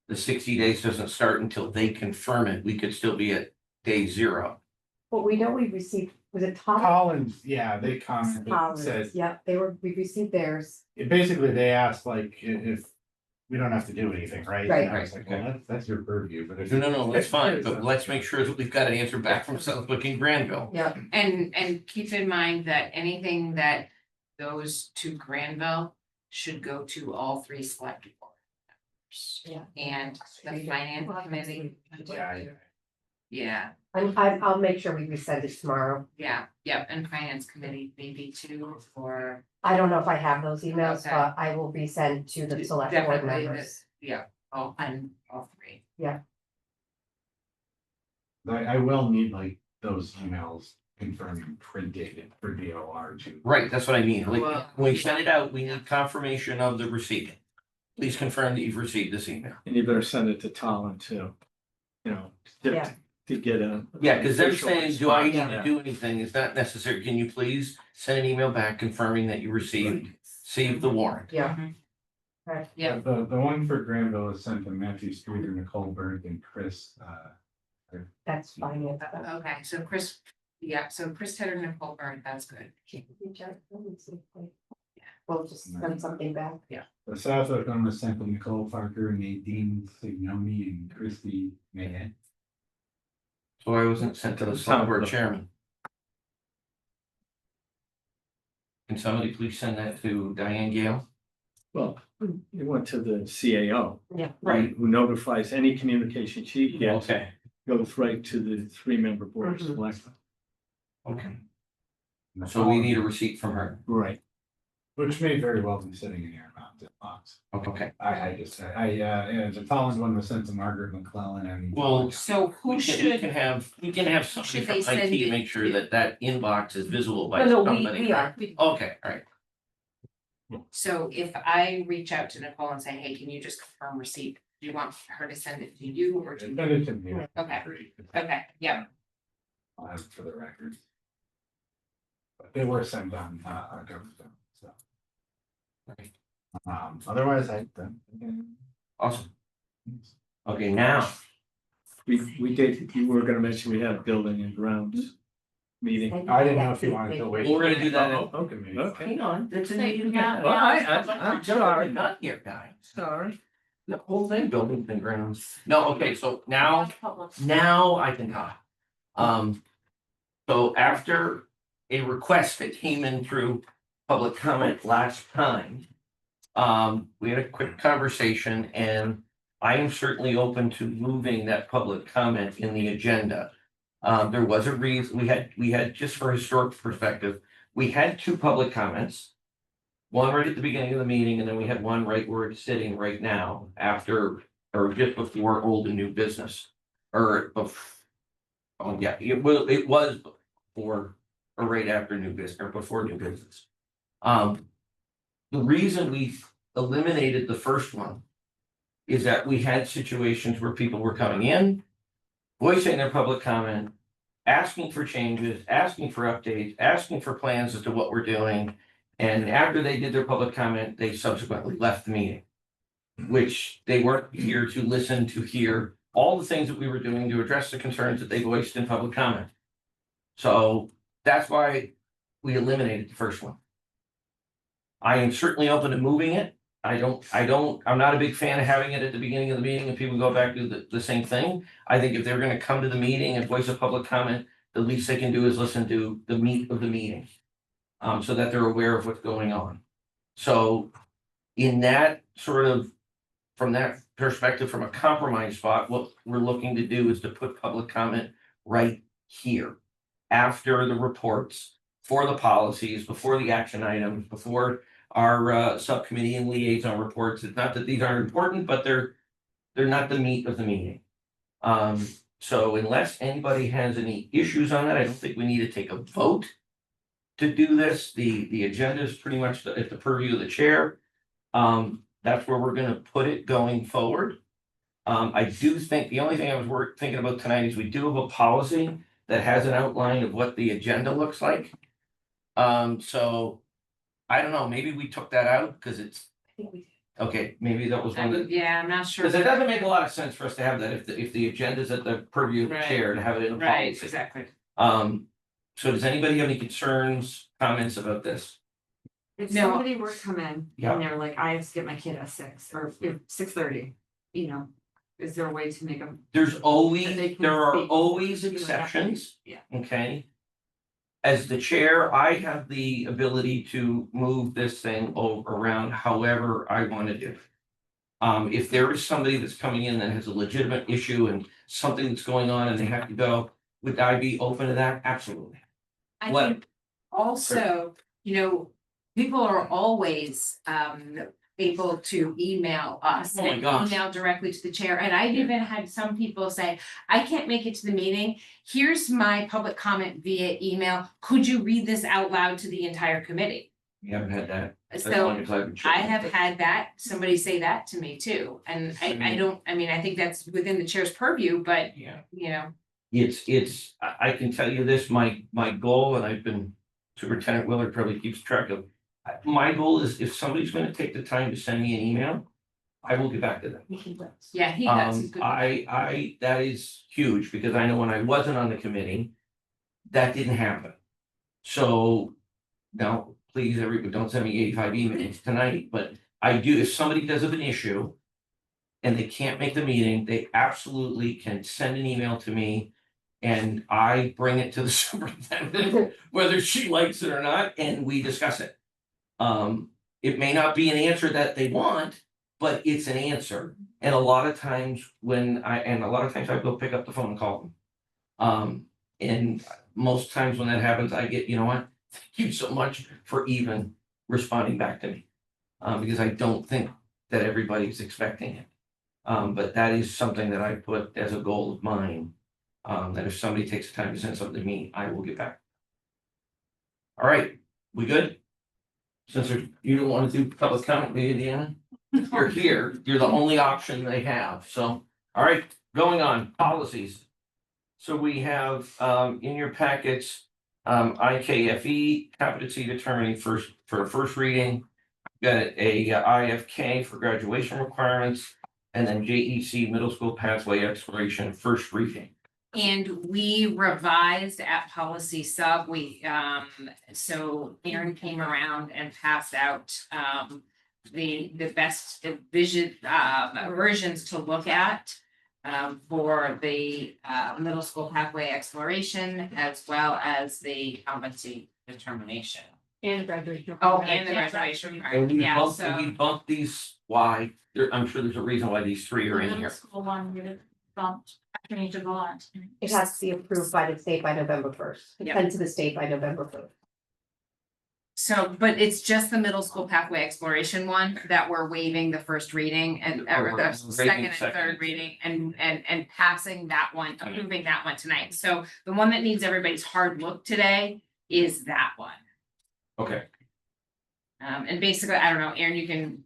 the 60 days doesn't start until they confirm it, we could still be at day 0. But we know we received, was it Tom? Collins, yeah, they commented, said, Collins, yep, we received theirs. basically they asked like if we don't have to do anything, right? Right. And I was like, well, that's your purview, but if. No, that's fine, but let's make sure that we've got an answer back from Southwick and Granville. Yeah, And keep in mind that anything that goes to Granville should go to all three select board members. Yeah. And the finance committee, yeah, I'll make sure we resend it tomorrow. yeah, and finance committee maybe too, or. I don't know if I have those emails, Okay. but I will resend to the select board Definitely members. Yeah, all, and all three. I will need like those emails confirming printed for DOR too. Right, that's what I mean, like, Well- when we send it out, we need confirmation of the receipt. Please confirm that you've received this email. And you better send it to Talon too. You know, Yeah. to get a. Yeah, because they're official saying, do I need response. to do anything? It's not necessary. Can you please send an email back confirming that you received the warrant? Yeah. Yeah. The one for Granville is sent to Matthew Streeter, Nicole Berg and Chris, That's fine. Okay, so Chris, so Chris Tedder, Nicole Byrne, that's good. We'll just send something back. the Southwick one was sent to Nicole Parker, Nadine Signoni and Christy Mahan. So I wasn't sent to the select board chairman. Can somebody please send that to Diane Gale? Well, it went to the CAO. Yeah. Right. Who notifies any communication she gets, Okay, goes right to the 3-member board of Mhm. selectmen. okay. So we need a receipt from her. Right. Which may very well be sitting in your box. Okay. The Collins one was sent to Margaret McClellan and. Well, So who we should, can have somebody Should from they send IT it make sure to- that that inbox is visible by No, somebody. we are. Okay, all right. so if I reach out to Nicole and say, hey, can you just confirm receipt? Do you want her to send it to you or to? Send it to me. Okay, yeah, I'll have it for the record. But they were sent on, August, so. Right. Otherwise, Awesome. Okay, now, We did, you were gonna mention we had a building and grounds meeting. I didn't know if you wanted to wait. we're gonna do that. Oh, okay, okay. Hang on, that's a So meeting. you got- Well, I'm sorry. Not here, guys. Sorry. The whole thing, buildings and grounds. No, okay, so now Public. I can talk. So after a request that came in through public comment last time. We had a quick conversation and I am certainly open to moving that public comment in the agenda. There was a reason, we had, just for historic perspective, we had 2 public comments. One right at the beginning of the meeting, and then we had one right where it's sitting right now, after, or just before old and new business. Oh yeah, it was before, or right after new business, or before new business. The reason we eliminated the first one is that we had situations where people were coming in, voicing their public comment, asking for changes, asking for updates, asking for plans as to what we're doing. And after they did their public comment, they subsequently left the meeting, which they weren't here to listen to hear all the things that we were doing to address the concerns that they voiced in public comment. So that's why we eliminated the first one. I am certainly open to moving it. I'm not a big fan of having it at the beginning of the meeting and people go back to the same thing. I think if they're gonna come to the meeting and voice a public comment, the least they can do is listen to the meat of the meeting. So that they're aware of what's going on. So in that sort of, from that perspective, from a compromise spot, what we're looking to do is to put public comment right here. After the reports, for the policies, before the action items, before our subcommittee and liaison reports. It's not that these aren't important, but they're not the meat of the meeting. So unless anybody has any issues on that, I don't think we need to take a vote to do this. The agenda is pretty much at the purview of the chair. That's where we're gonna put it going forward. I do think, the only thing I was thinking about tonight is we do have a policy that has an outline of what the agenda looks like. So I don't know, maybe we took that out because it's, okay, maybe that was one that. Yeah, I'm not sure. Because it doesn't make a lot of sense for us to have that if the agenda's at the purview of the Right. chair to have it in the Right, policy. exactly. So does anybody have any concerns, comments about this? If No. somebody were to come in Yeah. and they're like, I have to get my kid at 6 or 6:30, you know, is there a way to make them? There's always, And they can there are speak. always Something like that. exceptions. Yeah. Okay. As the chair, I have the ability to move this thing around however I want to do. If there is somebody that's coming in that has a legitimate issue and something that's going on and they have to go, would I be open to that? Absolutely. I What- think also, you know, people are always able to email us. Oh my and gosh. Email directly to the chair, and I've even had some people say, I can't make it to the meeting. Here's my public comment via email. Could you read this out loud to the entire committee? You haven't had that. As long So as I've been I chair. have had that, somebody say that to me too, and I don't, I mean, I think that's within the chair's purview, but Yeah. you know. I can tell you this, my goal, and I've been, Superintendent Willard probably keeps track of. My goal is if somebody's gonna take the time to send me an email, I will get back to them. Yeah, he does, he's good. That is huge, because I know when I wasn't on the committee, that didn't happen. So, now, please, everybody, don't send me 85 emails tonight, but I do, if somebody does have an issue and they can't make the meeting, they absolutely can send an email to me. And I bring it to the superintendent, whether she likes it or not, and we discuss it. It may not be an answer that they want, but it's an answer. And a lot of times I go pick up the phone and call them. And most times when that happens, I get, you know what? Thank you so much for even responding back to me. Because I don't think that everybody's expecting it. But that is something that I put as a goal of mine. That if somebody takes the time to send something to me, I will get back. All right, we good? Since you don't want to do public comment, Indiana, you're here, you're the only option they have, so, all right, going on, policies. So we have, in your packets, IKFE, competency determining for first reading. Got a IFK for graduation requirements, and then JEC middle school pathway exploration, first reading. And we revised at policy sub, so Aaron came around and passed out, the best versions to look at. For the, middle school pathway exploration as well as the competency determination. And graduation. Oh, and the graduation, part, And yeah, we so, bumped these, why, I'm sure there's a reason why these three are in Middle here. School one, you did bumped, I need to go on. It has to be approved by the state by November 1st, Yeah. sent to the state by November 1st. so, but it's just the middle school pathway exploration one that we're waiving the first reading and, or the second and third reading and passing that one, approving that one tonight. So the one that needs everybody's hard look today is that one. Okay, And basically, I don't know, Aaron, you can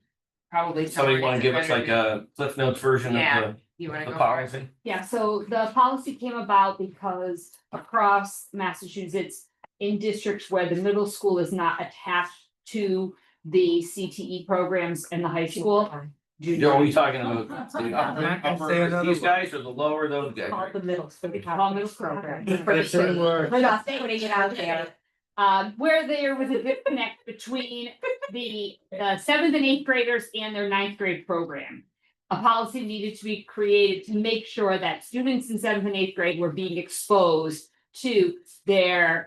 probably. somebody want to give us summarize like it. a Cliff Notes version Yeah. of You wanna the go for it? policy? Yeah, so the policy came about because across Massachusetts, in districts where the middle school is not attached to the CTE programs in the high school. Are we talking about the I can say upper, another these one. guys or the lower, those guys? Called the middle school. Called middle school. program. For the If they state. were- We're not putting it out there. Where there was a disconnect between the seventh and eighth graders and their ninth grade program. A policy needed to be created to make sure that students in seventh and eighth grade were being exposed to the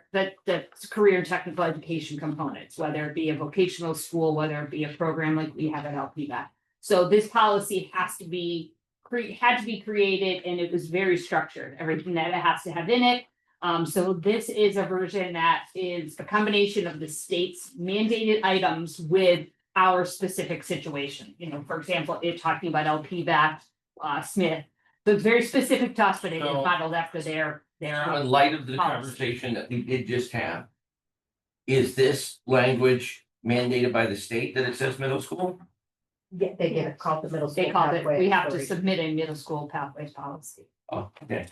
career and technical education components, whether it be a vocational school, whether it be a program like we have at LPVAC. So this policy had to be created, and it was very structured, everything that it has to have in it. So this is a version that is a combination of the state's mandated items with our specific situation. You know, for example, it talking about LPVAC, Smith, so it's very specific to us, but it is So- modeled after their. So in light of the policy. conversation that we did just have, is this language mandated by the state that it says middle school? Yeah, they get it called the middle school. They called it, pathway we have to exploration. submit a middle school pathways policy. Oh, okay.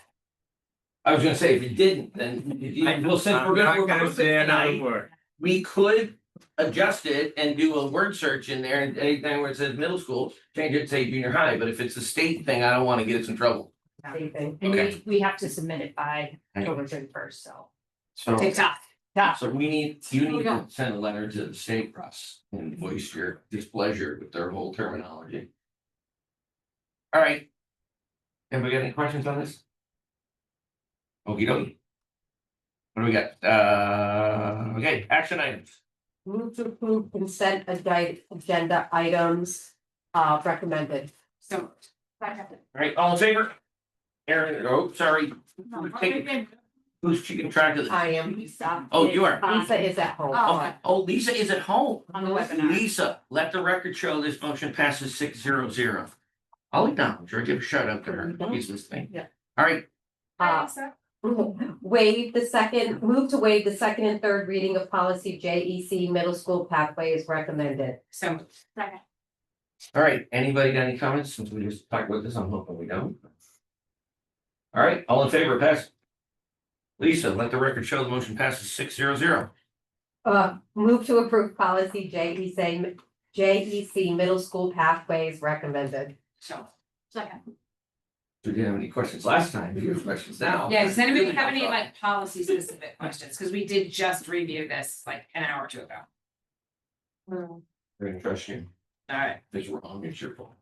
I was gonna say, if it didn't, then, well, since we're gonna, I'm not gonna say another tonight, word. we could adjust it and do a word search in there, and anything where it says middle school, change it to say junior high, but if it's a state thing, I don't wanna get us in trouble. Same thing. And Okay. we have to submit it by October 31st, so. So, TikTok. Yeah. So you need to send a letter to the state, Russ, and voice your displeasure with their whole terminology. All right. Anybody got any questions on this? Okey dokey. What do we got? Okay, action items. Move to approve consent agenda items, recommended. So. All right, all in favor? Aaron, oh, sorry, who's keeping track of this? I am Lisa. Oh, you are. Lisa is at home. Oh, Lisa is at home. On the webinar. Lisa, let the record show this motion passes 600. I'll acknowledge her, give a shout out to her, she's listening. Yeah. All right, Waive the second, move to waive the second and third reading of policy JEC middle school pathways recommended. So. Second. all right, anybody got any comments, since we just talked about this, I'm hoping we don't. All right, all in favor, pass. Lisa, let the record show the motion passes 600. Move to approve policy JEC middle school pathways recommended. So. Second. We didn't have any questions last time, we have questions now. Yeah, does anybody have any like policy specific questions? Cause we did just review this like an hour or two ago. We're gonna trust you, Alright. if it's wrong, it's your fault.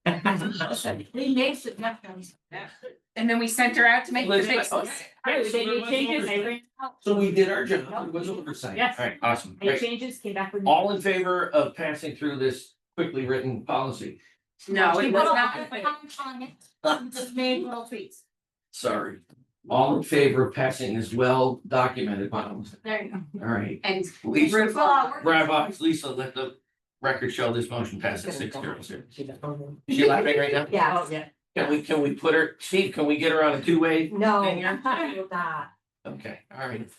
He makes it definitely. And then we sent her out to make the Let's- fixes. okay. They made changes, they ran out. So we did our job, it was oversight. Yes. All right, awesome, Made great. changes, came back with. All in favor of passing through this quickly written policy? No, it was not. Just made little tweaks. Sorry. All in favor of passing this well documented policy? There you go. All right, And. Lisa, grab eyes, Lisa, let the record show this motion passes 600. Is she laughing right now? Yeah. Oh, yeah. Can we put her, Steve, can we get her on a two-way? No, Hang on. I will not. Okay, all right.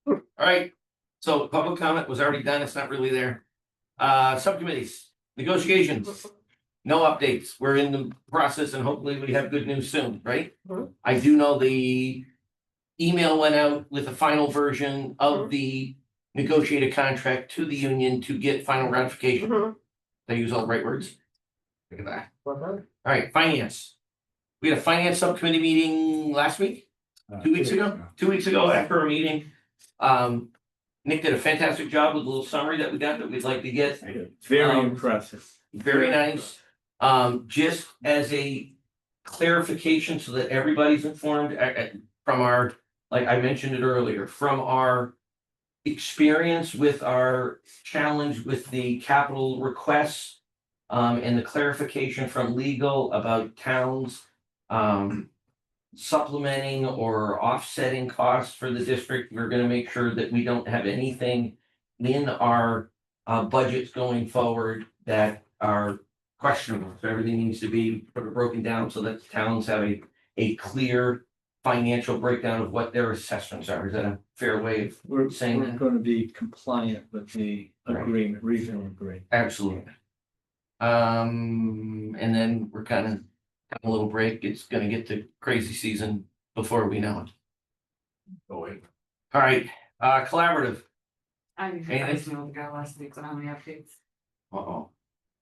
All right, so public comment was already done, it's not really there. Subcommittees, negotiations. No updates, we're in the process and hopefully we have good news soon, right? Mhm. I do know the email went out with a final version of the negotiated contract to the union to get final ratification. Mhm. Did I use all the right words? Look at that. Well done. All right, finance. We had a finance subcommittee meeting last week, 2 weeks ago, 2 weeks ago after our meeting. Nick did a fantastic job with a little summary that we got that we'd like to get. Very impressive. Very nice. Just as a clarification so that everybody's informed, from our, like I mentioned it earlier, from our experience with our challenge with the capital requests, and the clarification from legal about towns, supplementing or offsetting costs for the district, we're gonna make sure that we don't have anything in our budgets going forward that are questionable. So everything needs to be sort of broken down so that towns have a clear financial breakdown of what their assessments are. Is that a fair way of We're saying that? gonna be compliant with the agreement, regional agreement. Absolutely. And then we're kind of having a little break. It's gonna get to crazy season before we know it. Oh, wait. All right, collaborative. I Anything? was able to go last week, so I don't have any updates. Uh-oh.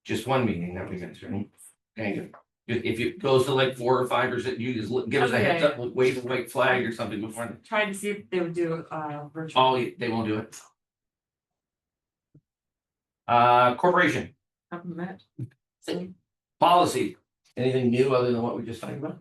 Just one meeting that we missed, right? Thank you. If it goes to like 4 or 5, or is it, you just give us a heads up, wave a white flag or something before. Tried to see if they would do virtual. Oh, they won't do it. Corporation, Compliment. policy, anything new other than what we just talked about?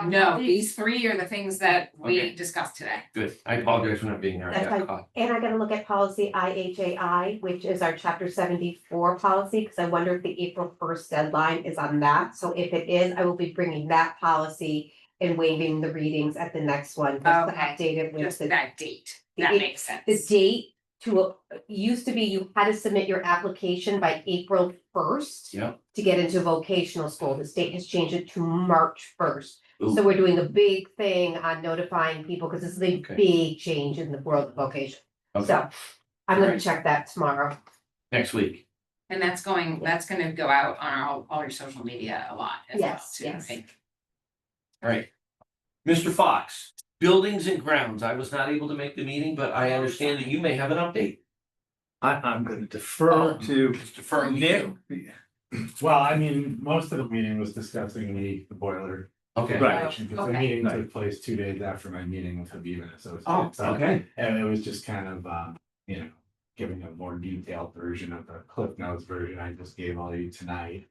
No, these three are the things that we Okay. discussed today. Good, I apologize for not being there. I That's got fine. caught. And I gotta look at policy IHAI, which is our chapter 74 policy, because I wonder if the April 1st deadline is on that. So if it is, I will be bringing that policy and waiving the readings at the next one. Just to Okay. update it with Just the that date. That the- makes sense. the date to, used to be you had to submit your application by April 1st. Yep. To get into vocational school. The state has changed it to March 1st. Ooh. So we're doing a big thing on notifying people because this is a Okay. big change in the world of vocation. Okay. So I'm gonna Alright. check that tomorrow. Next week. And that's gonna go out on all your social media a lot as well Yes, too, yes. right? All right. Mr. Fox, buildings and grounds. I was not able to make the meeting, but I understand that you may have an update. I'm gonna defer to Just deferring to Nick. you. Well, I mean, most of the meeting was discussing the boiler Okay. Right. Because the Okay. meeting Right. took place 2 days after my meeting with Habiba, so it's. Oh, okay. And it was just kind of, giving a more detailed version of the Cliff Notes version I just gave all you tonight.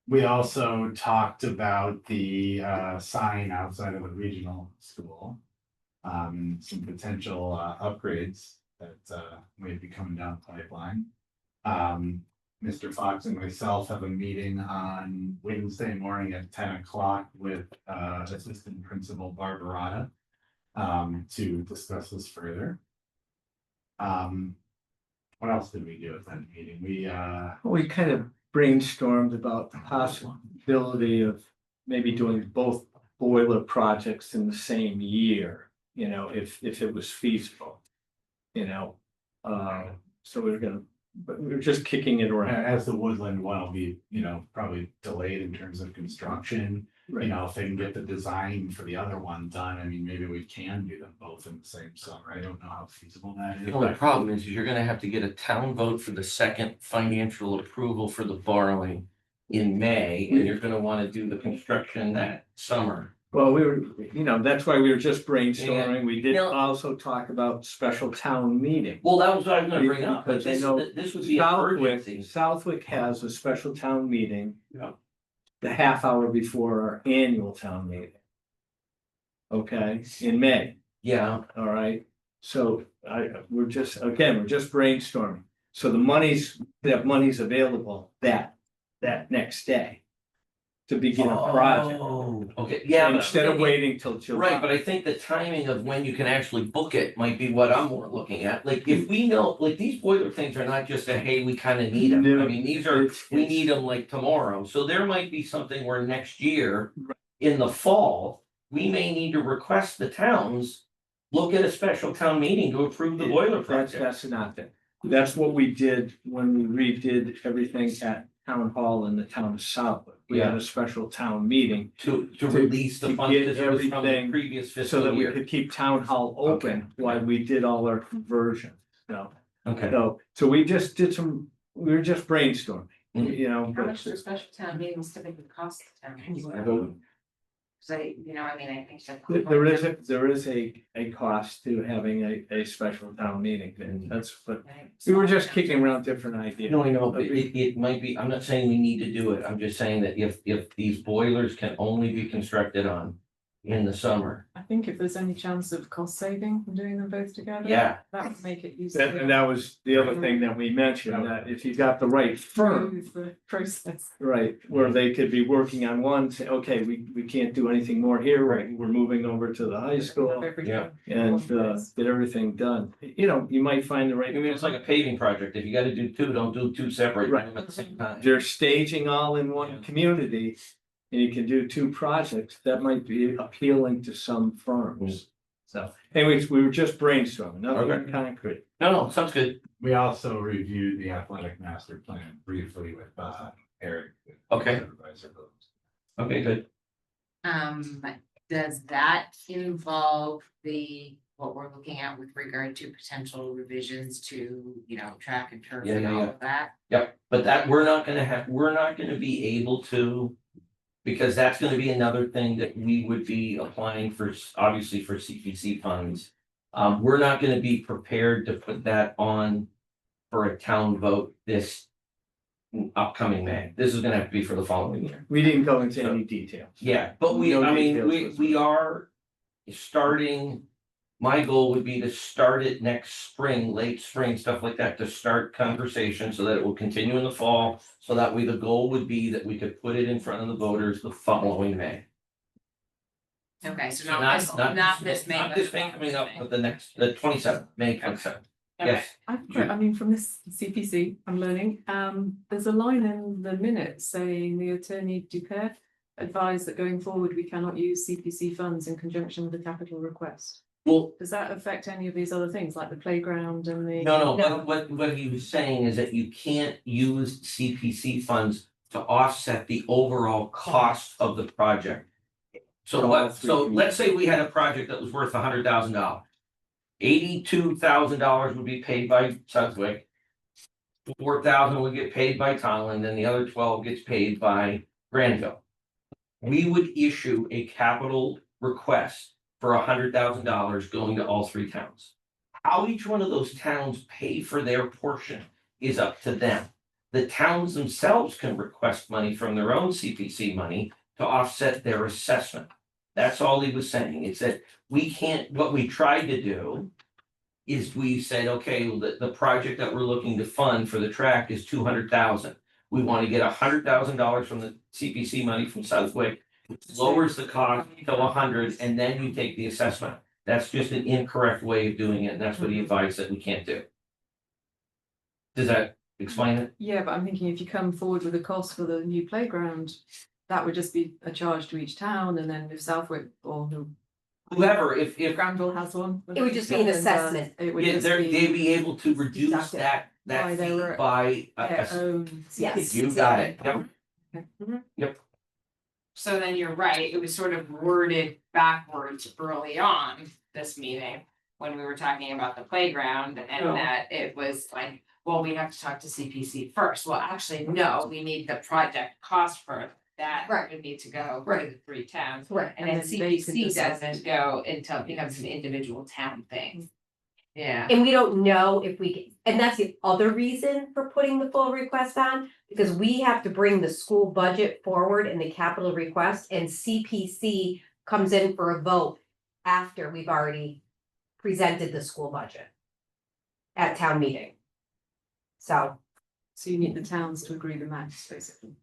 We also talked about the sign outside of the regional school. Some potential upgrades that may be coming down the pipeline. Mr. Fox and myself have a meeting on Wednesday morning at 10 o'clock with Assistant Principal Barbarata to discuss this further. What else did we do at that meeting? We kind of brainstormed about the possibility of maybe doing both boiler projects in the same year, if it was feasible. So but we were just kicking it around. As the Woodland one will be, probably delayed in terms of construction. If they can get the design for the other one done, I mean, maybe we can do them both in the same summer. I don't know how feasible that is. The only problem is you're gonna have to get a town vote for the second financial approval for the borrowing in May, and you're gonna wanna do the construction that summer. Well, that's why we were just brainstorming. We did Yeah. also talk about special town meeting. Well, that was what I was gonna bring up, Because but I know this would be an urgency. Southwick has a special town meeting. Yeah. The half hour before our annual town meeting. Okay, in May, Yeah, all right, so we're just brainstorming. So that money's available that next day. To begin a project. Oh, okay, yeah. but I'm Instead of thinking- waiting till July. Right, but I think the timing of when you can actually book it might be what I'm more looking at. Like, if we know, like, these boiler things are not just a, hey, we kind of need them. I mean, these are, we need them like tomorrow. So there might be something where next year, in the fall, we may need to request the towns look at a special town meeting to approve the boiler project. That's not that. That's what we did when we redid everything at town hall in the town of Southwick. We had a special town meeting To release the to funds get because it was from the everything previous so that fiscal we year. could keep town hall open Okay. while we did all our conversions. Okay. So we just we were just brainstorming, Mm. How much do special town meetings typically cost the town? So, I think that. There is a cost to having a special town meeting, and that's what, we were just kicking around different ideas. No, I know, but it might be, I'm not saying we need to do it, I'm just saying that if these boilers can only be constructed on in the summer. I think if there's any chance of cost saving from doing them both together. Yeah. That would make it And easier. that was the other thing that we mentioned, that if you got the right firm, Smooth the process. right, where they could be working on one, say, okay, we can't do anything more here, we're moving over to the high school. Yeah. And get everything done, you might find the I right. mean, it's like a paving project, if you gotta do two, don't do two separate. Right. At the same time. They're staging all in one Yeah. community. And you can do two projects, that might be appealing to some firms. So anyways, we were just brainstorming, nothing Okay. concrete. No, sounds good. We also reviewed the athletic master plan briefly with Eric. Okay. Supervisor Booth. Okay, good. Does that involve what we're looking at with regard to potential revisions to, track and turf and all of that? Yep, but we're not gonna be able to. Because that's gonna be another thing that we would be applying for, obviously for CPC funds. We're not gonna be prepared to put that on for a town vote this upcoming May. This is gonna have to be for the following year. We didn't go into any details. Yeah, but No I mean, details. we are starting. My goal would be to start it next spring, late spring, stuff like that, to start conversation so that it will continue in the fall. So that way the goal would be that we could put it in front of the voters the following May. Okay, so not this May. Not but this the May coming up, following but the next, the 27th, May 27th. Yes. I mean, from this CPC, I'm learning, there's a line in the minutes saying the attorney Dupere advised that going forward, we cannot use CPC funds in conjunction with the capital request. Well, Does that affect any of these other things like the playground and the? no, what he was saying is that you can't use CPC funds to offset the overall cost of the project. So let's say we had a project that was worth $100,000. $82,000 would be paid by Southwick. 4,000 would get paid by Tolland, and the other 12 gets paid by Granville. we would issue a capital request for $100,000 going to all three towns. How each one of those towns pay for their portion is up to them. The towns themselves can request money from their own CPC money to offset their assessment. That's all he was saying. It's that we can't, what we tried to do is we said, okay, well, the project that we're looking to fund for the track is 200,000. We want to get $100,000 from the CPC money from Southwick, lowers the cost to 100, and then you take the assessment. That's just an incorrect way of doing it, and that's what he advised that we can't do. Does that explain it? Yeah, but I'm thinking if you come forward with a cost for the new playground, that would just be a charge to each town, and then if Southwick or Whoever, if Granville has one. It would just be an then, assessment. It would yeah, just they'd be be able to reduce deduct it that by fee their- by their own. Yes. you got it. Yep. So then you're right, it was sort of worded backwards early on this meeting. When we were talking about the playground and Oh. that it was like, well, we have to talk to CPC first. Well, actually, no, we need the project cost for that. Right. Would need to go to Right. the three towns. Right. And then And then they could CPC decide. doesn't go until it becomes an individual town thing. Yeah. And we don't know if we can, and that's the other reason for putting the full request on, because we have to bring the school budget forward in the capital request, and CPC comes in for a vote after we've already presented the school budget at town meeting. So, So you need the towns to agree the match, basically,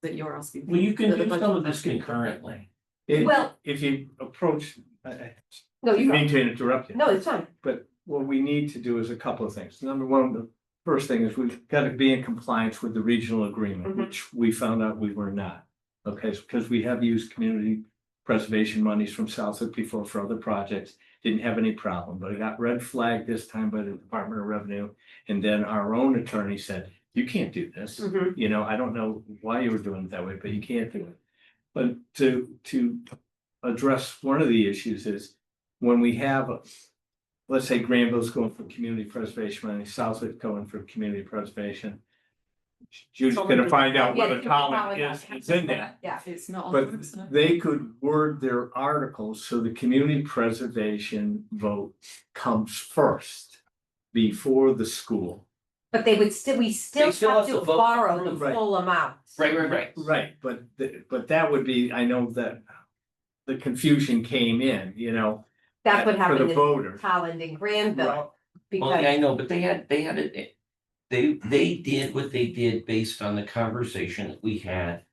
that you're asking. Well, you can that the do budget- some of this concurrently. Well- If you approach, I no, you mean go. to interrupt you. No, it's fine. But what we need to do is a couple of things. Number one, the first thing is we've got to be in compliance with the regional agreement, Mhm. which we found out we were not. Okay, because we have used community preservation monies from Southwick before for other projects, didn't have any problem, but it got red flagged this time by the Department of Revenue. And then our own attorney said, you can't do this. Mhm. You know, I don't know why you were doing it that way, but you can't do it. But to address one of the issues is when we have, let's say Granville's going for community preservation money, Southwick going for community preservation. Judy's gonna find out what Yeah, a column is in there. Yeah. It's not on. But the website. they could word their articles so the community preservation vote comes first before the school. But we still still have have to to vote borrow the Right. full amount. Right. Right, but that would be, I know that the confusion came in, you know. That's what for happened the in voters. Holland and Right. Granville. Well, Because, yeah, I know, but they had it, they did what they did based on the conversation that we had.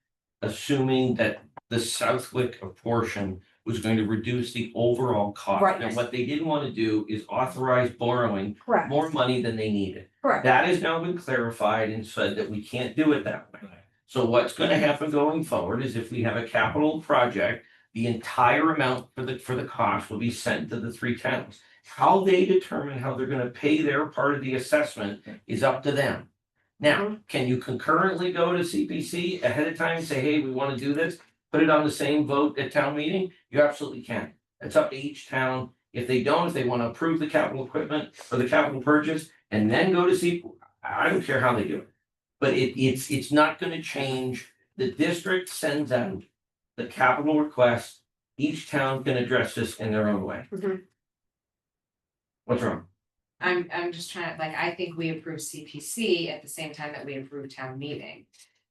Assuming that the Southwick portion was going to reduce the overall cost. Right. And what they didn't want to do is authorize borrowing correct, more money than they needed. correct. That has now been clarified and said that we can't do it that way. So what's gonna happen going forward is if we have a capital project, the entire amount for the cost will be sent to the three towns. How they determine how they're gonna pay their part of the assessment is up to them. Now, can you concurrently go to CPC ahead of time and say, hey, we wanna do this? Put it on the same vote at town meeting? You absolutely can. It's up to each town. If they don't, if they wanna approve the capital equipment or the capital purchase and then go to I don't care how they do it. But it's not gonna change. The district sends out the capital request. Each town can address this in their own way. Mhm. What's wrong? I'm just trying, like, I think we approved CPC at the same time that we approved town meeting.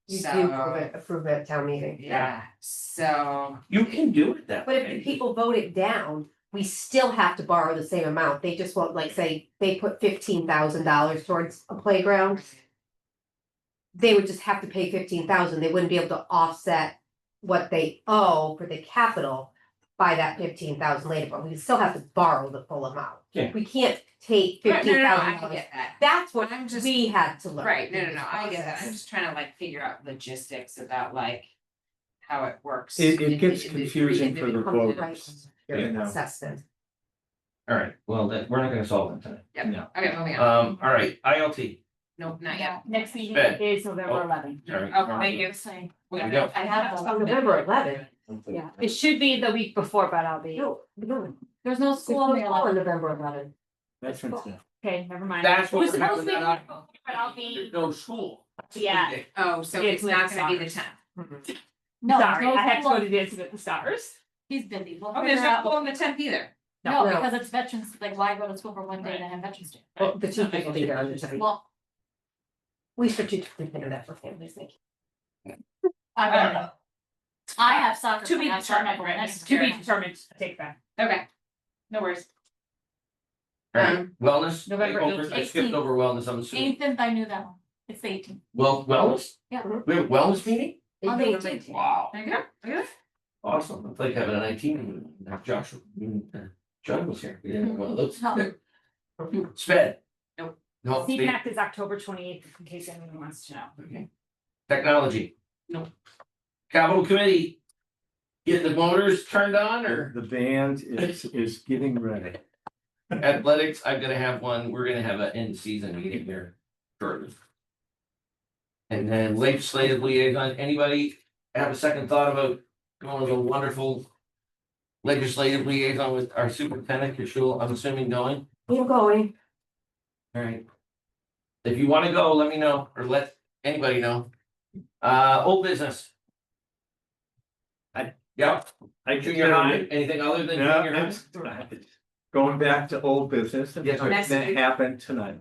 You do So, approve it at town meeting. yeah, so, You can do it that But if way. the people vote it down, we still have to borrow the same amount. They just won't, like, say, they put $15,000 towards a playground. They would just have to pay 15,000. They wouldn't be able to offset what they owe for the capital by that 15,000 later, but we still have to borrow the full amount. Yeah. We can't take right, no, I $15,000. get that. That's what I'm just- we had to learn. Right, no, in this I get that, I'm process. just trying to like figure out logistics about like how it works. It in gets the confusing for the individual- voters. Right. You know. Assessment. All right, well, then, we're not gonna solve it tonight. Yep, No. okay, moving on, All right, ILT. nope, not Yeah, yet. next meeting Ben. is November Oh. 11th. All right. Oh, thank you. There we go. I have. On November 11th. Yeah, It should be the week before, but I'll be, No, there's no school on the on 11th. November 11th. Veterans Day. okay, never mind. That's what We're we're supposed having to be, that but I'll be, There's no school. yeah. Oh, so It's it's not with gonna be the soccer. tenth. No, Sorry, no I have to go school. to Dancing with the Stars. He's busy. We'll Oh, there's figure no out. school on the tenth either. No, No. because it's veterans, like why go to school for one day and then have Veterans Day? Well, the teachers will be there on the side. Well, We should do that for families, thank you. I have soccer. To be play on Saturday determined, right? next To be year. determined, I take that. Okay. No worries. Alright, wellness. November I skipped 18th. over wellness, I'm assuming. 18th, I knew that one. It's the 18th. Well, wellness? Yeah. We have a wellness meeting? On the 18th. Wow, There you go. Look at awesome. It's like having an IT meeting. Now Josh, John was here. We didn't have one of those. No. Sped. Nope. No, speed. CPAC is October 28th, in case anyone wants to know. Okay. Technology. Nope. Capital Committee. Get the motors turned on or The band is getting ready. athletics, I'm gonna have one, we're gonna have an end season meeting here shortly. And then legislative liaison, anybody have a second thought about going to a wonderful legislative liaison with our superintendent, because she'll, I'm assuming, going? We're going. Alright. If you wanna go, let me know, or let anybody know. Old business. Yeah, junior high, anything other than No, junior high? that's right. Going back to old business, and Yes, sir. that happened tonight.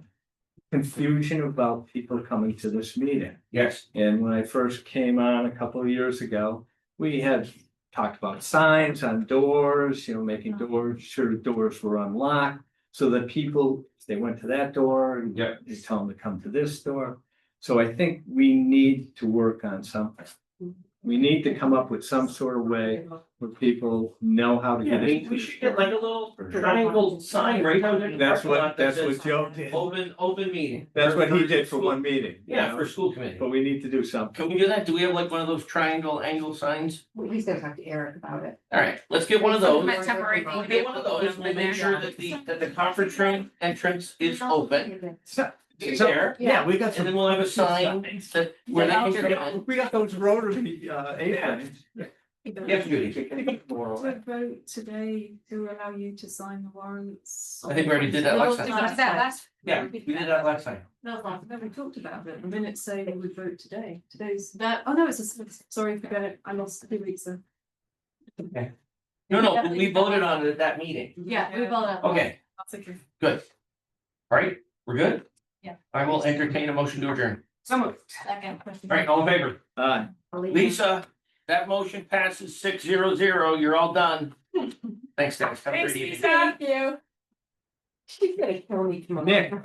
Confusion about people coming to this meeting. Yes, And when I first came on a couple of years ago, we had talked about signs on doors, making sure the doors were unlocked. So that people, if they went to that door, and Yeah. you tell them to come to this door. So I think we need to work on something. We need to come up with some sort of way where people know how to yeah, get I mean, in. we should get like a little triangle sign right out there. That's what Joe did. Open meeting. That's what he did for one meeting. Yeah, for school committee. But we need to do something. Can we do that? Do we have like one of those triangle angle signs? He's gonna talk to Eric about it. Alright, let's get one of those. My temporary We'll get one of those, we'll make sure that the conference room entrance is open. It's there, Yeah, we got and then we'll have a sign that where they can come in. We got those rotary aprons. Yes, Judy. To vote today to allow you to sign the warrants. I think we already did that last Did time. we do that last? Yeah, we did that last time. No, it's not. No, we talked about it. The minutes say we would vote today. Today's, That, oh no, sorry, forget it. I lost 2 weeks then. No, we voted on it at that meeting. yeah, we voted. Okay, That's okay. good. Alright, we're good? Yeah. I will entertain a motion to adjourn. So moved. Second. Alright, all in favor? Lisa, that motion passes 6-0-0. You're all done. Thanks, guys. Have a Thanks, great evening. Lisa. Thank you. She's gonna kill me tomorrow. Nick.